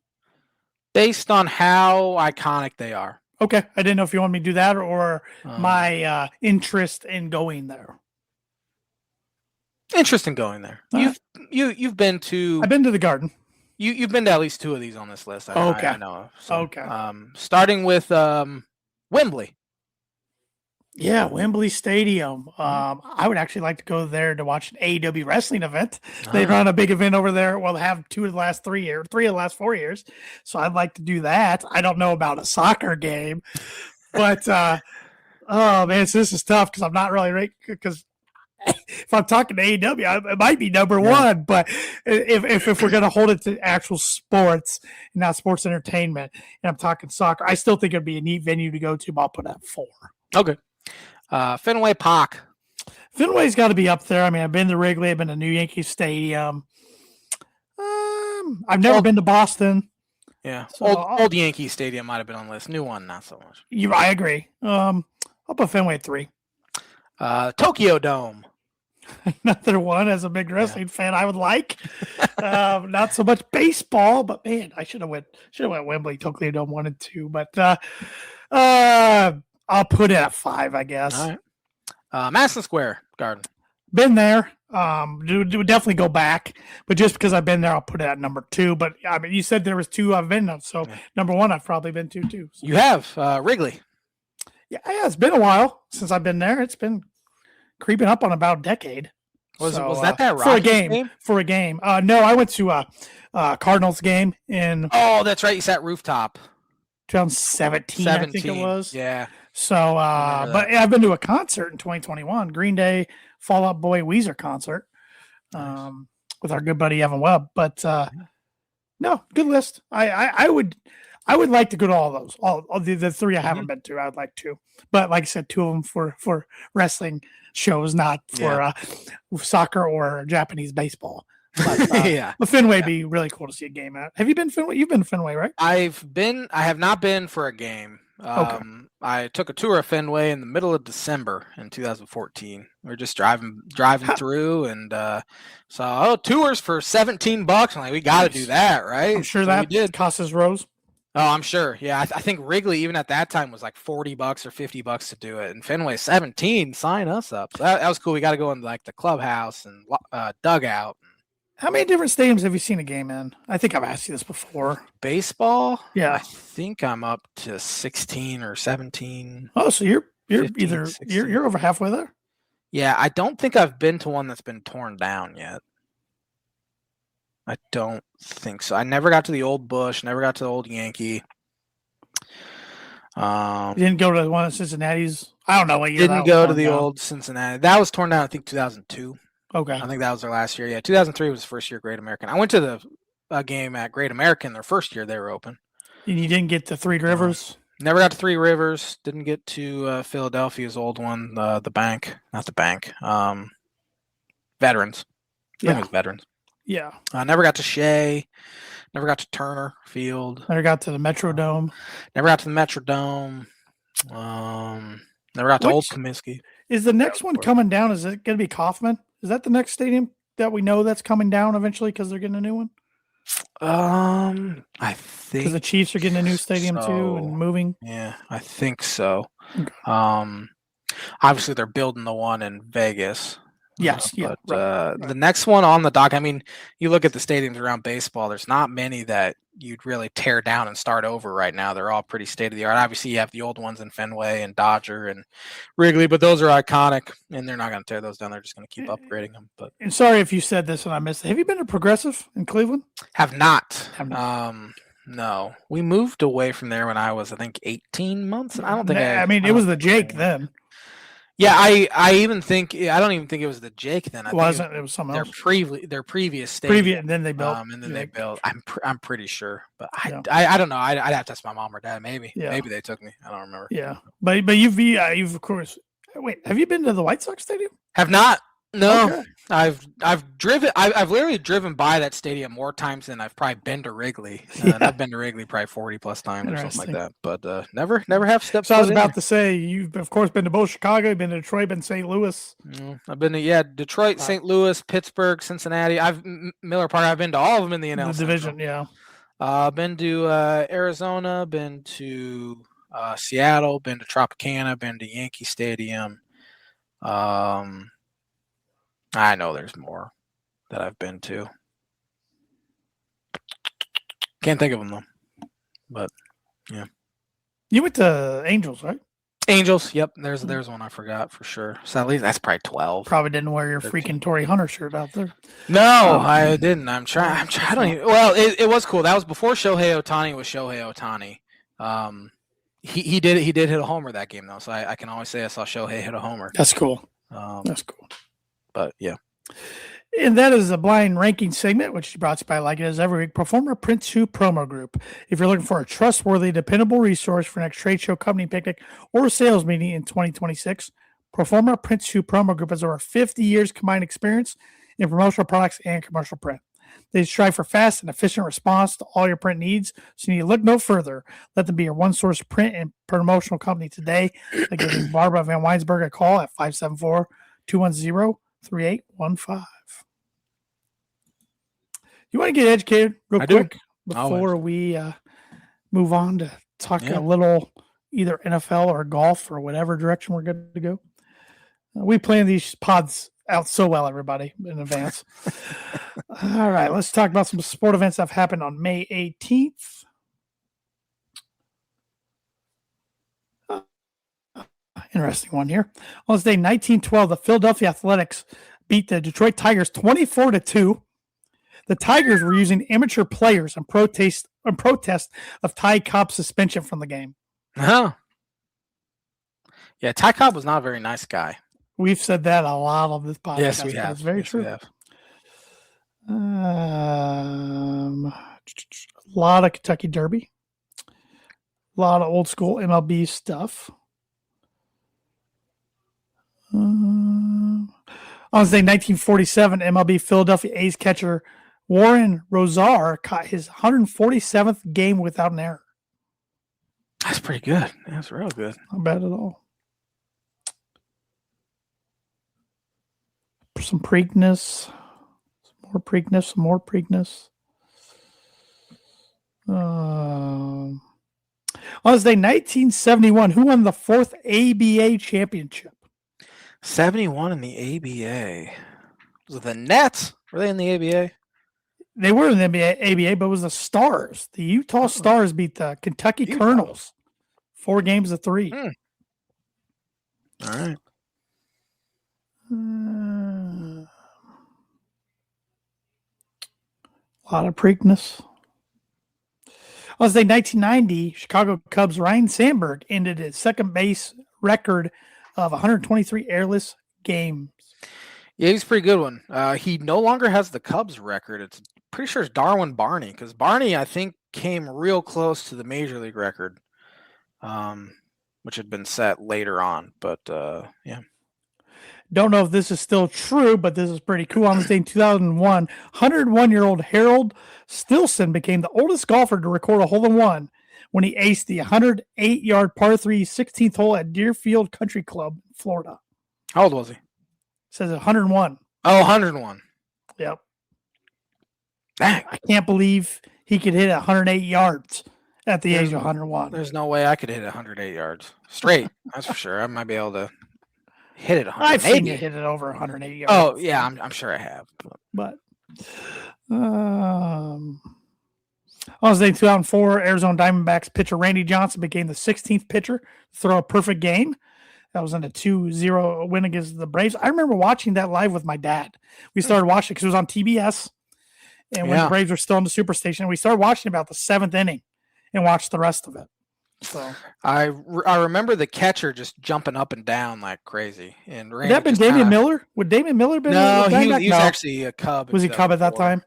Based on how iconic they are. Okay, I didn't know if you want me to do that or my interest in going there. Interest in going there. You've been to. I've been to the Garden. You've been to at least 2 of these on this list. I know. So, okay. Starting with Wembley. Yeah, Wembley Stadium. I would actually like to go there to watch an AEW wrestling event. They run a big event over there. Well, they have 2 of the last 3 years, 3 of the last 4 years. So I'd like to do that. I don't know about a soccer game, but oh man, so this is tough because I'm not really because if I'm talking to AEW, it might be number 1. But if we're going to hold it to actual sports, not sports entertainment, and I'm talking soccer, I still think it'd be a neat venue to go to. But I'll put it at 4. Okay. Fenway Park. Fenway's got to be up there. I mean, I've been to Wrigley. I've been to New Yankee Stadium. I've never been to Boston. Yeah. So old Yankee Stadium might have been on the list. New one, not so much. I agree. I'll put Fenway at 3. Tokyo Dome. Another one, as a big wrestling fan, I would like. Not so much baseball, but man, I should have went Wembley, Tokyo Dome 1 and 2. But I'll put it at 5, I guess. All right. Madison Square Garden. Been there. Do definitely go back, but just because I've been there, I'll put it at number 2. But I mean, you said there was 2 I've been on, so number 1 I've probably been to too. So. You have Wrigley. Yeah, it's been a while since I've been there. It's been creeping up on about a decade. Was that for a game? No, I went to a Cardinals game in. Oh, that's right. You sat rooftop. 2017, I think it was. Yeah. So, but I've been to a concert in 2021, Green Day, Fall Out Boy, Weezer concert, with our good buddy Evan Webb. But no, good list. I would like to go to all those. All the 3 I haven't been to. I would like to, but like I said, 2 of them for wrestling shows, not for soccer or Japanese baseball. But, but Fenway would be really cool to see a game at. Have you been Fenway? You've been to Fenway, right? I have not been for a game. I took a tour of Fenway in the middle of December in 2014. We were just driving through and saw tours for $17. I'm like, we got to do that, right? I'm sure that did cost us Rose. Oh, I'm sure. Yeah, I think Wrigley even at that time was like $40 or $50 to do it, and Fenway 17. Sign us up. So that was cool. We got to go in like the clubhouse and dugout. How many different stadiums have you seen a game in? I think I've asked you this before. Baseball? Yeah. I think I'm up to 16 or 17. Oh, so you're 15, you're over halfway there? Yeah, I don't think I've been to one that's been torn down yet. I don't think so. I never got to the old Busch, never got to the old Yankee. You didn't go to the one at Cincinnati's? I don't know what year. Didn't go to the old Cincinnati. That was torn down, I think, 2002. Okay. I think that was their last year. Yeah, 2003 was the first year Great American. I went to the game at Great American their first year they were open. And you didn't get to Three Rivers? Never got to Three Rivers. Didn't get to Philadelphia's old one, the bank. Not the bank. Veterans. I think it was Veterans. Yeah. Never got to Shea. Never got to Turner Field. Never got to the Metrodome. Never got to the Metrodome. Never got to Old Comiskey. Is the next one coming down? Is it going to be Kauffman? Is that the next stadium that we know that's coming down eventually because they're getting a new one? I think because the Chiefs are getting a new stadium too and moving. Yeah, I think so. Okay. Obviously they're building the one in Vegas. Yes, but right. The next one on the dock, I mean, you look at the stadiums around baseball, there's not many that you'd really tear down and start over right now. They're all pretty state of the art. Obviously, you have the old ones in Fenway and Dodger and Wrigley, but those are iconic, and they're not going to tear those down. They're just going to keep upgrading them. But and sorry if you said this and I missed it. Have you been to Progressive in Cleveland? Have not. No, we moved away from there when I was, I think, 18 months. And I don't think it was the Jake then. Yeah, I even think I don't even think it was the Jake then. It wasn't. It was something else. Their previous stadium. And then they built. They built. I'm pretty sure, but I don't know. I'd have to ask my mom or dad. Maybe they took me. I don't remember. Yeah, but you've of course. Wait, have you been to the White Sox stadium? Have not. No, okay. I've driven. I've literally driven by that stadium more times than I've probably been to Wrigley. And I've been to Wrigley probably 40 plus times or something like that. But never have stepped. So I was about to say you've of course been to both Chicago, you've been to Detroit, been to St. Louis. I've been to Detroit, St. Louis, Pittsburgh, Cincinnati. Miller Park. I've been to all of them in the NL division. Yeah. Been to Arizona. Been to Seattle. Been to Tropicana. Been to Yankee Stadium. I know there's more that I've been to. Can't think of them though. But yeah. You went to Angels, right? Angels, yep. There's one I forgot for sure. So at least that's probably 12. Probably didn't wear your 13. Freaking Torrey Hunter shirt out there. No, I didn't. I'm trying. I don't even. Well, it was cool. That was before Shohei Ohtani was Shohei Ohtani. He did hit a homer that game though, so I can always say I saw Shohei hit a homer. That's cool. That's cool. But yeah. And that is a blind ranking segment, which is brought to you by, like it is every week, Proforma Print 2 Promo Group. If you're looking for a trustworthy, dependable resource for next trade show, company picnic, or sales meeting in 2026, Proforma Print 2 Promo Group has over 50 years combined experience in promotional products and commercial print. They strive for fast and efficient response to all your print needs, so you need to look no further. Let them be your one source print and promotional company today. By giving Barbara Van Weinsberg a call at 574-210-3815. You want to get educated real quick before we move on to talk a little either NFL or golf or whatever direction we're going to go? We plan these pods out so well, everybody, in advance. All right, let's talk about some sport events that have happened on May 18th. Interesting one here. On this day, 1912, the Philadelphia Athletics beat the Detroit Tigers 24-2. The Tigers were using amateur players in protest of Ty Cobb's suspension from the game. Oh. Yeah, Ty Cobb was not a very nice guy. We've said that a lot on this podcast. Yes, we have. It's very true. A lot of Kentucky Derby. A lot of old school MLB stuff. On this day, 1947, MLB Philadelphia A's catcher Warren Rosar caught his 147th game without an error. That's pretty good. That's real good. Not bad at all. Some Preakness. Some more Preakness. On this day, 1971, who won the fourth ABA championship? 71 in the ABA. Was it the Nets? Were they in the ABA? They were in the ABA, but it was the Stars. The Utah Stars beat the Kentucky Colonels 4-3. All right. A lot of Preakness. On this day, 1990, Chicago Cubs Ryan Sandberg ended his second base record of 123 airless games. Yeah, he's a pretty good one. He no longer has the Cubs record. It's pretty sure it's Darwin Barney, because Barney, I think, came real close to the Major League record, which had been set later on. But, yeah. Don't know if this is still true, but this is pretty cool. On this day in 2001, 101-year-old Harold Stilson became the oldest golfer to record a hole-in-one when he aced the 108-yard par 3 16th hole at Deerfield Country Club, Florida. How old was he? Says 101. Oh, 101. Yep. Dang. I can't believe he could hit 108 yards at the age of 101. There's no way I could hit 108 yards straight. That's for sure. I might be able to hit it 180. I've seen you hit it over 180 yards. Oh, yeah, I'm sure I have. But on day 2004, Arizona Diamondbacks pitcher Randy Johnson became the 16th pitcher to throw a perfect game. That was in a 2-0 win against the Braves. I remember watching that live with my dad. We started watching because it was on TBS. And when the Braves were still in the Superstation, we started watching about the 7th inning and watched the rest of it. So I remember the catcher just jumping up and down like crazy. And would that been Damian Miller? Would Damian Miller been? No, he was actually a Cub. Was he Cub at that time?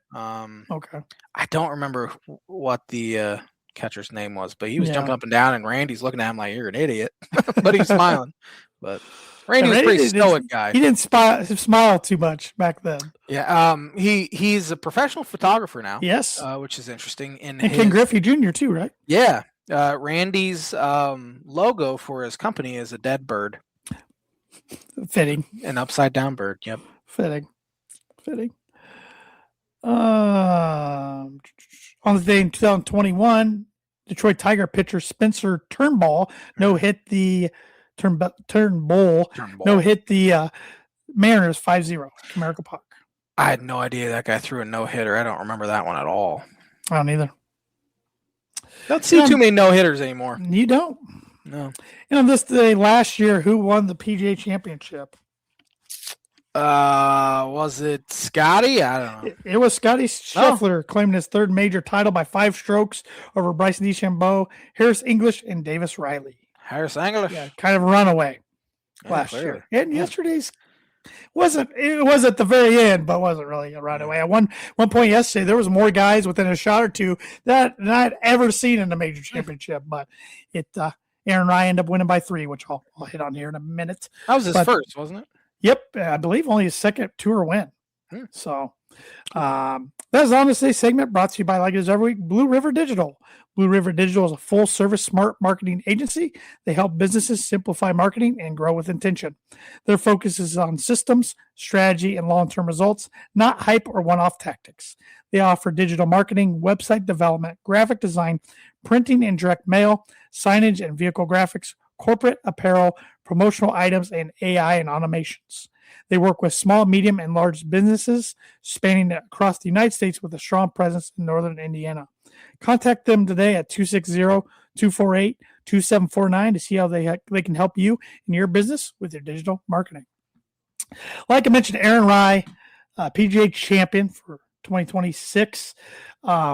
Okay. I don't remember what the catcher's name was, but he was jumping up and down, and Randy's looking at him like, "You're an idiot," but he was smiling. But Randy was a pretty stoic guy. He didn't smile too much back then. Yeah. He's a professional photographer now. Yes. Which is interesting. And Ken Griffey Jr. too, right? Yeah. Randy's logo for his company is a dead bird. Fitting. An upside down bird. Yep. Fitting. On the day in 2021, Detroit Tiger pitcher Spencer Turnbull hit the Mariners 5-0 Comerica Park. I had no idea that guy threw a no-hitter. I don't remember that one at all. I don't either. Don't see too many no-hitters anymore. You don't? No. And on this day last year, who won the PGA Championship? Was it Scotty? I don't know. It was Scotty Scheffler claiming his 3rd major title by 5 strokes over Bryson DeChambeau, Harris English, and Davis Riley. Harris English? Yeah, kind of a runaway last year. And yesterday's was at the very end, but wasn't really a runaway. At one point yesterday, there was more guys within a shot or two that I'd ever seen in a major championship, but Aaron Rai ended up winning by 3, which I'll hit on here in a minute. That was his first, wasn't it? Yep, I believe only his 2nd tour win. So that's on this day's segment brought to you by, like it is every week, Blue River Digital. Blue River Digital is a full-service smart marketing agency. They help businesses simplify marketing and grow with intention. Their focus is on systems, strategy, and long-term results, not hype or one-off tactics. They offer digital marketing, website development, graphic design, printing and direct mail, signage and vehicle graphics, corporate apparel, promotional items, and AI and automations. They work with small, medium, and large businesses spanning across the United States with a strong presence in northern Indiana. Contact them today at 260-248-2749 to see how they can help you and your business with your digital marketing. Like I mentioned, Aaron Rai, PGA champion for 2026.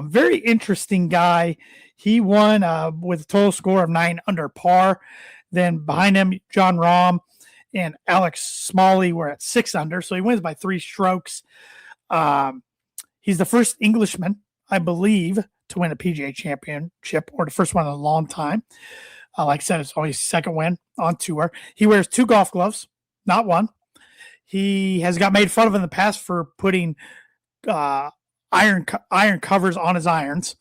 Very interesting guy. He won with a total score of 9 under par. Then behind him, John Rahm and Alex Smalley were at 6 under, so he wins by 3 strokes. He's the first Englishman, I believe, to win a PGA championship, or the first one in a long time. Like I said, it's only his 2nd win on tour. He wears 2 golf gloves, not 1. He has got made fun of in the past for putting iron covers on his irons.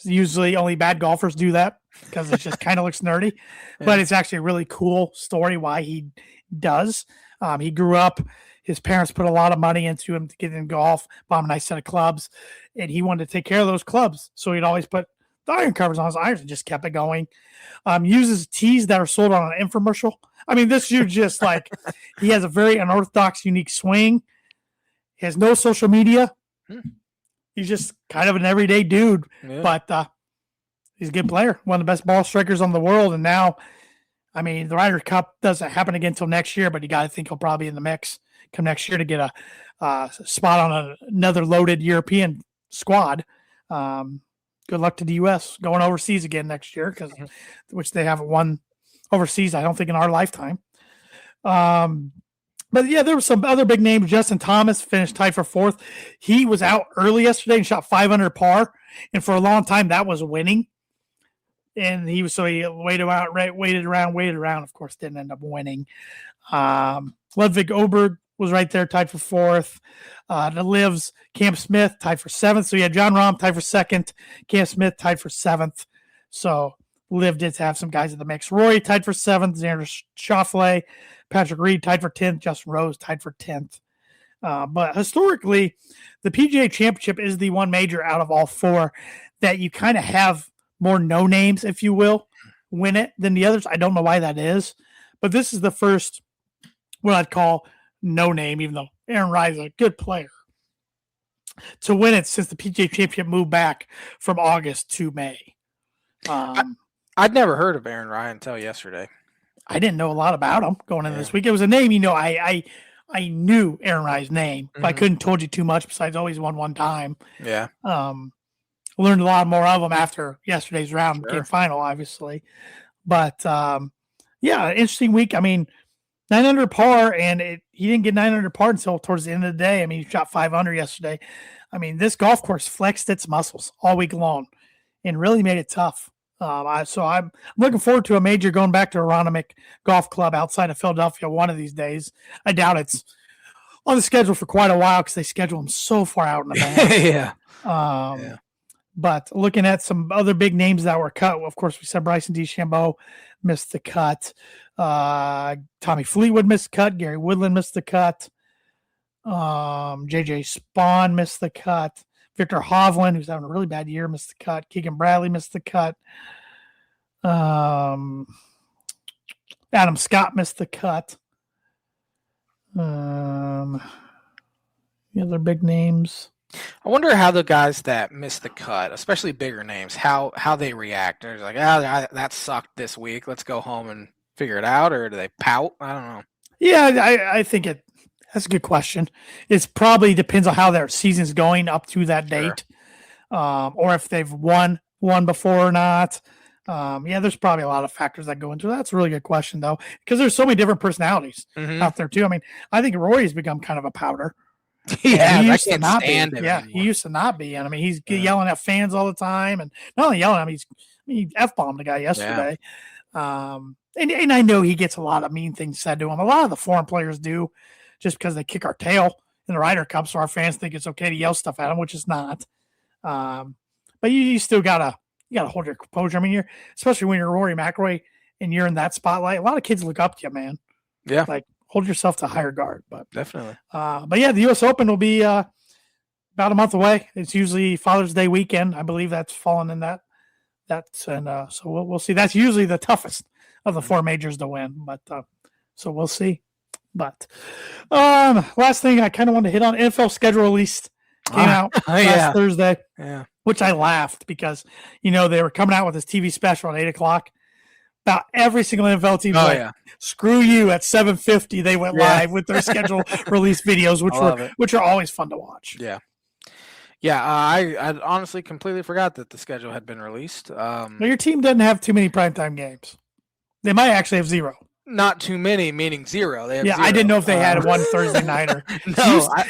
Usually only bad golfers do that because it just kind of looks nerdy. Yeah. But it's actually a really cool story why he does. He grew up, his parents put a lot of money into him to get in golf, bought him a nice set of clubs, and he wanted to take care of those clubs. So he'd always put the iron covers on his irons and just kept it going. Uses tees that are sold on an infomercial. I mean, this dude just like, he has a very unorthodox, unique swing. He has no social media. He's just kind of an everyday dude, but he's a good player, one of the best ball strikers on the world. And now, I mean, the Ryder Cup doesn't happen again until next year, but you got to think he'll probably be in the mix come next year to get a spot on another loaded European squad. Good luck to the U.S. going overseas again next year, which they haven't won overseas, I don't think, in our lifetime. But yeah, there were some other big names. Justin Thomas finished tied for 4th. He was out early yesterday and shot 5 under par, and for a long time that was winning. And he waited around. Of course, didn't end up winning. Ludwig Oberg was right there, tied for 4th. The Livs, Cam Smith tied for 7th. So you had John Rahm tied for 2nd, Cam Smith tied for 7th. So Liv did have some guys in the mix. Rory tied for 7th. Xander Schauffele, Patrick Reed tied for 10th. Justin Rose tied for 10th. But historically, the PGA Championship is the one major out of all 4 that you kind of have more no names, if you will, win it than the others. I don't know why that is, but this is the first what I'd call no name, even though Aaron Rai is a good player, to win it since the PGA Championship moved back from August to May. I'd never heard of Aaron Rai until yesterday. I didn't know a lot about him going into this week. It was a name, I knew Aaron Rai's name, but I couldn't told you too much besides always won one time. Yeah. Learned a lot more of them after yesterday's round game final, obviously. But interesting week. I mean, 9 under par, and he didn't get 9 under par until towards the end of the day. I mean, he shot 5 under yesterday. I mean, this golf course flexed its muscles all week long and really made it tough. So I'm looking forward to a major going back to Aronimink Golf Club outside of Philadelphia one of these days. I doubt it's on the schedule for quite a while because they schedule them so far out in advance. But looking at some other big names that were cut, of course, we said Bryson DeChambeau missed the cut. Tommy Fleetwood missed the cut. Gary Woodland missed the cut. JJ Spawn missed the cut. Victor Hovland, who's having a really bad year, missed the cut. Keegan Bradley missed the cut. Adam Scott missed the cut. The other big names. I wonder how the guys that missed the cut, especially bigger names, how they react. They're like, that sucked this week. Let's go home and figure it out, or do they pout? I don't know. Yeah, I think that's a good question. It probably depends on how their season's going up to that date, or if they've won before or not. There's probably a lot of factors that go into that. That's a really good question, though, because there's so many different personalities out there, too. I mean, I think Rory's become kind of a powder. Yeah, he I used to can't not stand be. him Yeah, anymore. he used to not be. And I mean, he's yelling at fans all the time, and not only yelling at him, he F-bombed the guy yesterday. And I know he gets a lot of mean things said to him. A lot of the foreign players do, just because they kick our tail in the Ryder Cup, so our fans think it's okay to yell stuff at them, which is not. But you still gotta hold your composure. I mean, especially when you're Rory McIlroy and you're in that spotlight. A lot of kids look up to you, man. Yeah, like hold yourself to higher guard. But definitely. But yeah, the U.S. Open will be about a month away. It's usually Father's Day weekend. I believe that's fallen in that. So we'll see. That's usually the toughest of the 4 majors to win. But so we'll see. But last thing I kind of wanted to hit on, NFL schedule released came out last Thursday. Yeah. Which I laughed because, they were coming out with this TV special at 8 o'clock. About every single NFL team screw you at 7:50. They went live with their schedule release videos, which are always fun to watch. Yeah. Yeah, I honestly completely forgot that the schedule had been released. Your team doesn't have too many primetime games. They might actually have 0. Not too many, meaning 0. They have 0. I didn't know if they had one Thursday night or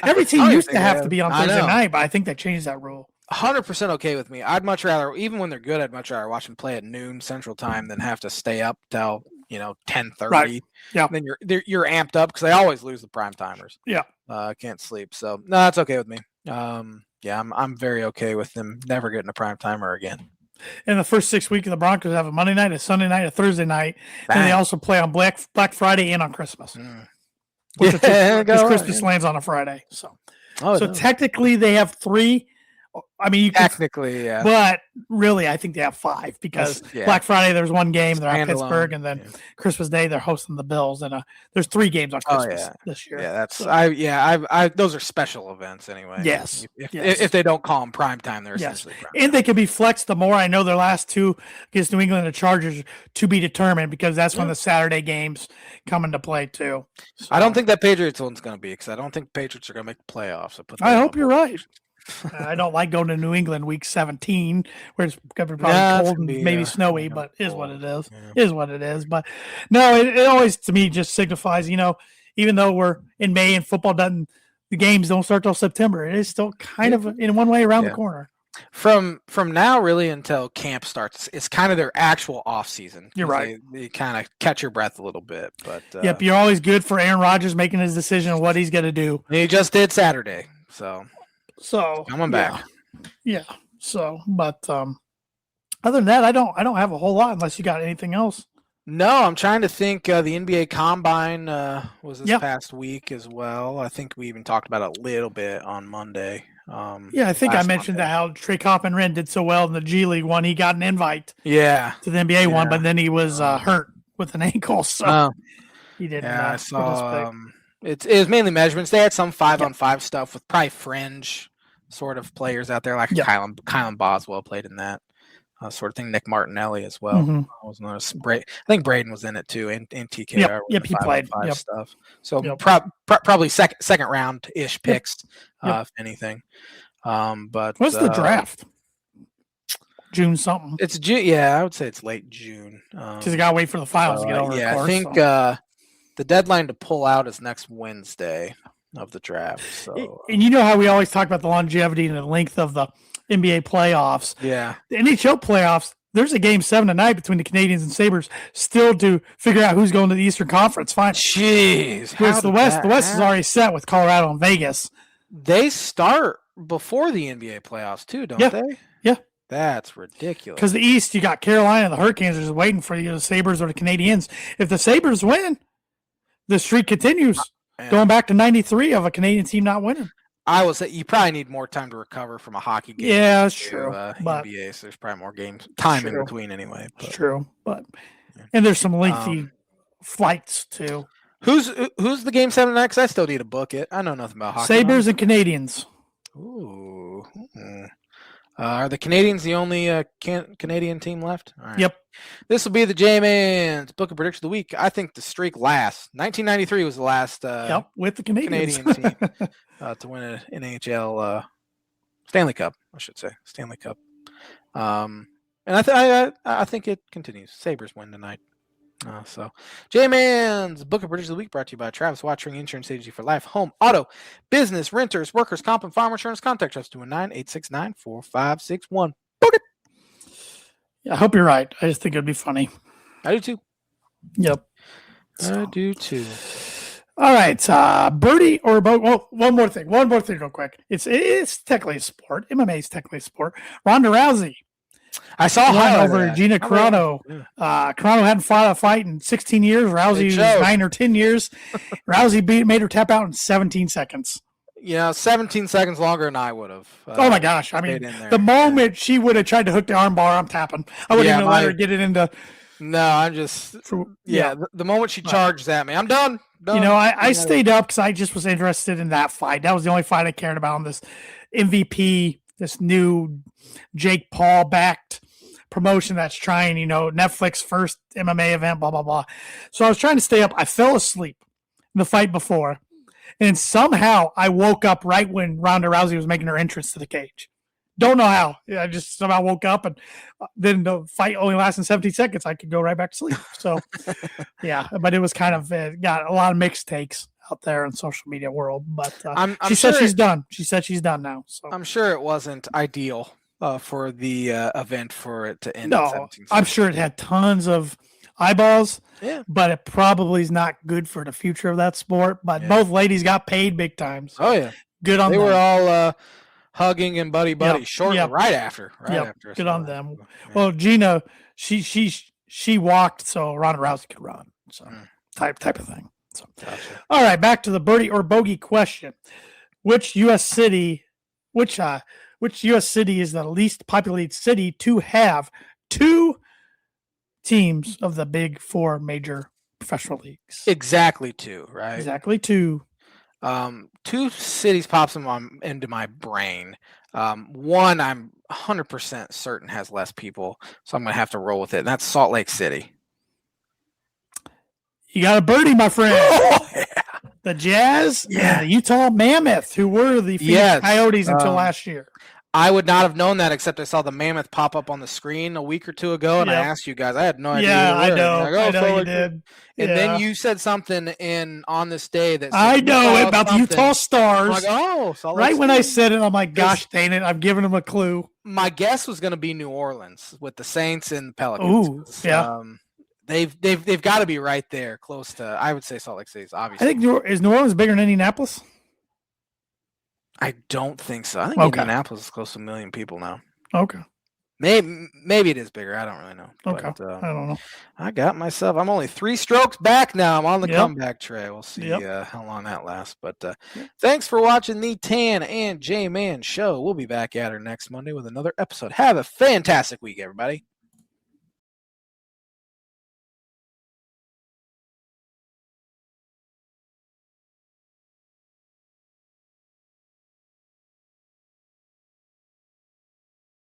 every team used to have to be on Thursday night, but I think they changed that rule. 100% okay with me. I'd much rather, even when they're good, I'd much rather watch them play at noon Central Time than have to stay up till 10:30. Right. Yeah. Then you're amped up because they always lose the prime timers. Yeah. Can't sleep. So no, that's okay with me. I'm very okay with them never getting a prime timer again. In the first 6 weeks, the Broncos have a Monday night, a Sunday night, a Thursday night, and they also play on Black Friday and on Christmas. Because Christmas lands on a Friday. So technically they have 3. I mean, technically, yeah. But really, I think they have 5 because Black Friday there's one game, they're at Pittsburgh, and then Christmas Day they're hosting the Bills, and there's 3 games on Christmas this year. Yeah, that's those are special events anyway. Yes. If they don't call them prime time, they're essentially prime time. And they can be flexed the more. I know their last 2 against New England and the Chargers to be determined because that's when the Saturday games come into play too. So, I don't think that Patriots one's going to be because I don't think Patriots are going to make the playoffs. So I hope you're right. I don't like going to New England week 17 where it's going to be probably cold and maybe snowy, but is what it is. Is what it is. But no, it always to me just signifies, even though we're in May and football the games don't start till September, it is still kind of in one way around the corner. From now really until camp starts, it's kind of their actual off season. You're right. They kind of catch your breath a little bit, but yep, you're always good for Aaron Rodgers making his decision on what he's going to do. He just did Saturday, so coming back. Yeah. So, but Other than that, I don't have a whole lot unless you got anything else. No, I'm trying to think. The NBA Combine was this Yeah. past week as well. I think we even talked about it a little bit on Monday. Yeah, I think I Last mentioned Monday. that how Trey Coppin-Wren did so well in the G League one. He got an invite Yeah. to the NBA one, Yeah. but then he was hurt with an ankle, so Oh, he didn't yeah. I participate. saw. It was mainly measurements. They had some 5-on-5 stuff with probably fringe sort of players out there, like Yep. Kylan Boswell played in that sort of thing. Nick Martinelli as well. Mm-hmm. I think Braden was in it too, and TKR Yep, he played. 5-on-5 stuff. So Yep. probably second round ish picks, if anything. But what's the draft? June something. It's June. Yeah, I would say it's late June. Because you got to wait for the finals to get over. Yeah, of course, I think the deadline to pull out is next Wednesday of the draft. So, and you know how we always talk about the longevity and the length of the NBA playoffs. Yeah, the NHL playoffs. There's a game 7 tonight between the Canadians and Sabres still to figure out who's going to the Eastern Conference finals. Jeez, the West is already set with Colorado and Vegas. They start before the NBA playoffs too, don't they? Yeah. That's ridiculous. Because the East, you got Carolina and the Hurricanes are just waiting for you, the Sabres or the Canadians. If the Sabres win, the streak continues. Going back to 93 of a Canadian team not winning. I will say you probably need more time to recover from a hockey game. Yeah, that's true. But NBA, so there's probably more games time in between anyway. It's true, and there's some lengthy flights too. Who's the game 7 tonight? Because I still need to book it. I know nothing about hockey. Sabres and Canadians. Ooh. Are the Canadians the only Canadian team left? All right. Yep. This will be the J-Man's Book of Prediction of the Week. I think the streak lasts. 1993 was the last with the Canadian team to win an NHL Stanley Cup, I should say. Stanley Cup. And I think it continues. Sabres win tonight. So, J-Man's Book of Prediction of the Week brought to you by Travis Wottring Insurance Agency for Life, Home, Auto, Business, Renters, Workers, Comp, and Farm Insurance. Contact us 219-869-4561. Book it. Yeah, I hope you're right. I just think it'd be funny. I do too. Yep. I do too. All right, birdie or boat. Well, one more thing real quick. It's technically a sport. MMA is technically a sport. Ronda Rousey. I saw her over Gina Carano. Carano hadn't fought a fight in 16 years. Rousey was 9 or 10 years. Rousey made her tap out in 17 seconds. 17 seconds longer than I would have. Oh my gosh! I mean, the moment she would have tried to hook the armbar, I'm tapping. I wouldn't even let her get it into. No, I'm just. The moment she charged at me, I'm done. I stayed up because I just was interested in that fight. That was the only fight I cared about on this MVP. This new Jake Paul backed promotion that's trying, Netflix first MMA event, blah, blah, blah. So I was trying to stay up. I fell asleep in the fight before. And somehow I woke up right when Ronda Rousey was making her entrance to the cage. Don't know how. I just somehow woke up, and then the fight only lasted 17 seconds. I could go right back to sleep. So, yeah, but it was kind of got a lot of mixed takes out there in social media world, but she said she's done. She said she's done now. So I'm sure it wasn't ideal for the event for it to end. No, I'm sure it had tons of eyeballs. Yeah, but it probably is not good for the future of that sport. But both ladies got paid big time. So good on them. They were all hugging and buddy shortly right after. Good on them. Yeah. Well, Gina, she walked so Ronda Rousey could run. So type of thing. So, all right, back to the birdie or bogey question. Which U.S. city is the least populated city to have 2 teams of the big 4 major professional leagues? Exactly 2, right? Exactly 2. 2 cities pops into my brain. One I'm 100% certain has less people, so I'm going to have to roll with it, and that's Salt Lake City. You got a birdie, my friend. Oh, yeah. The Jazz and the Utah Mammoth, who were the Phoenix Coyotes until last year. I would not have known that except I saw the Mammoth pop up on the screen a week or 2 ago, and I asked you guys. I had no idea. Yeah, I know. I know you did. And then you said something on this day that said, I know about the Utah Stars. I'm like, Salt Lake right City. When I said it, I'm like, gosh dang it, I've given them a clue. My guess was going to be New Orleans with the Saints and the Pelicans. Ooh, yeah. They've got to be right there, close to. I would say Salt Lake City's obviously. I think is New Orleans bigger than Indianapolis? I don't think so. I think Indianapolis is close to 1 million people now. Okay. Maybe it is bigger. I don't really know. Okay. But I don't know. I got myself. I'm only 3 strokes back now. I'm on the Yep. comeback trail. We'll see Yep. how long that lasts. But Yep. thanks for watching the Tan and J Man show. We'll be back at her next Monday with another episode. Have a fantastic week, everybody.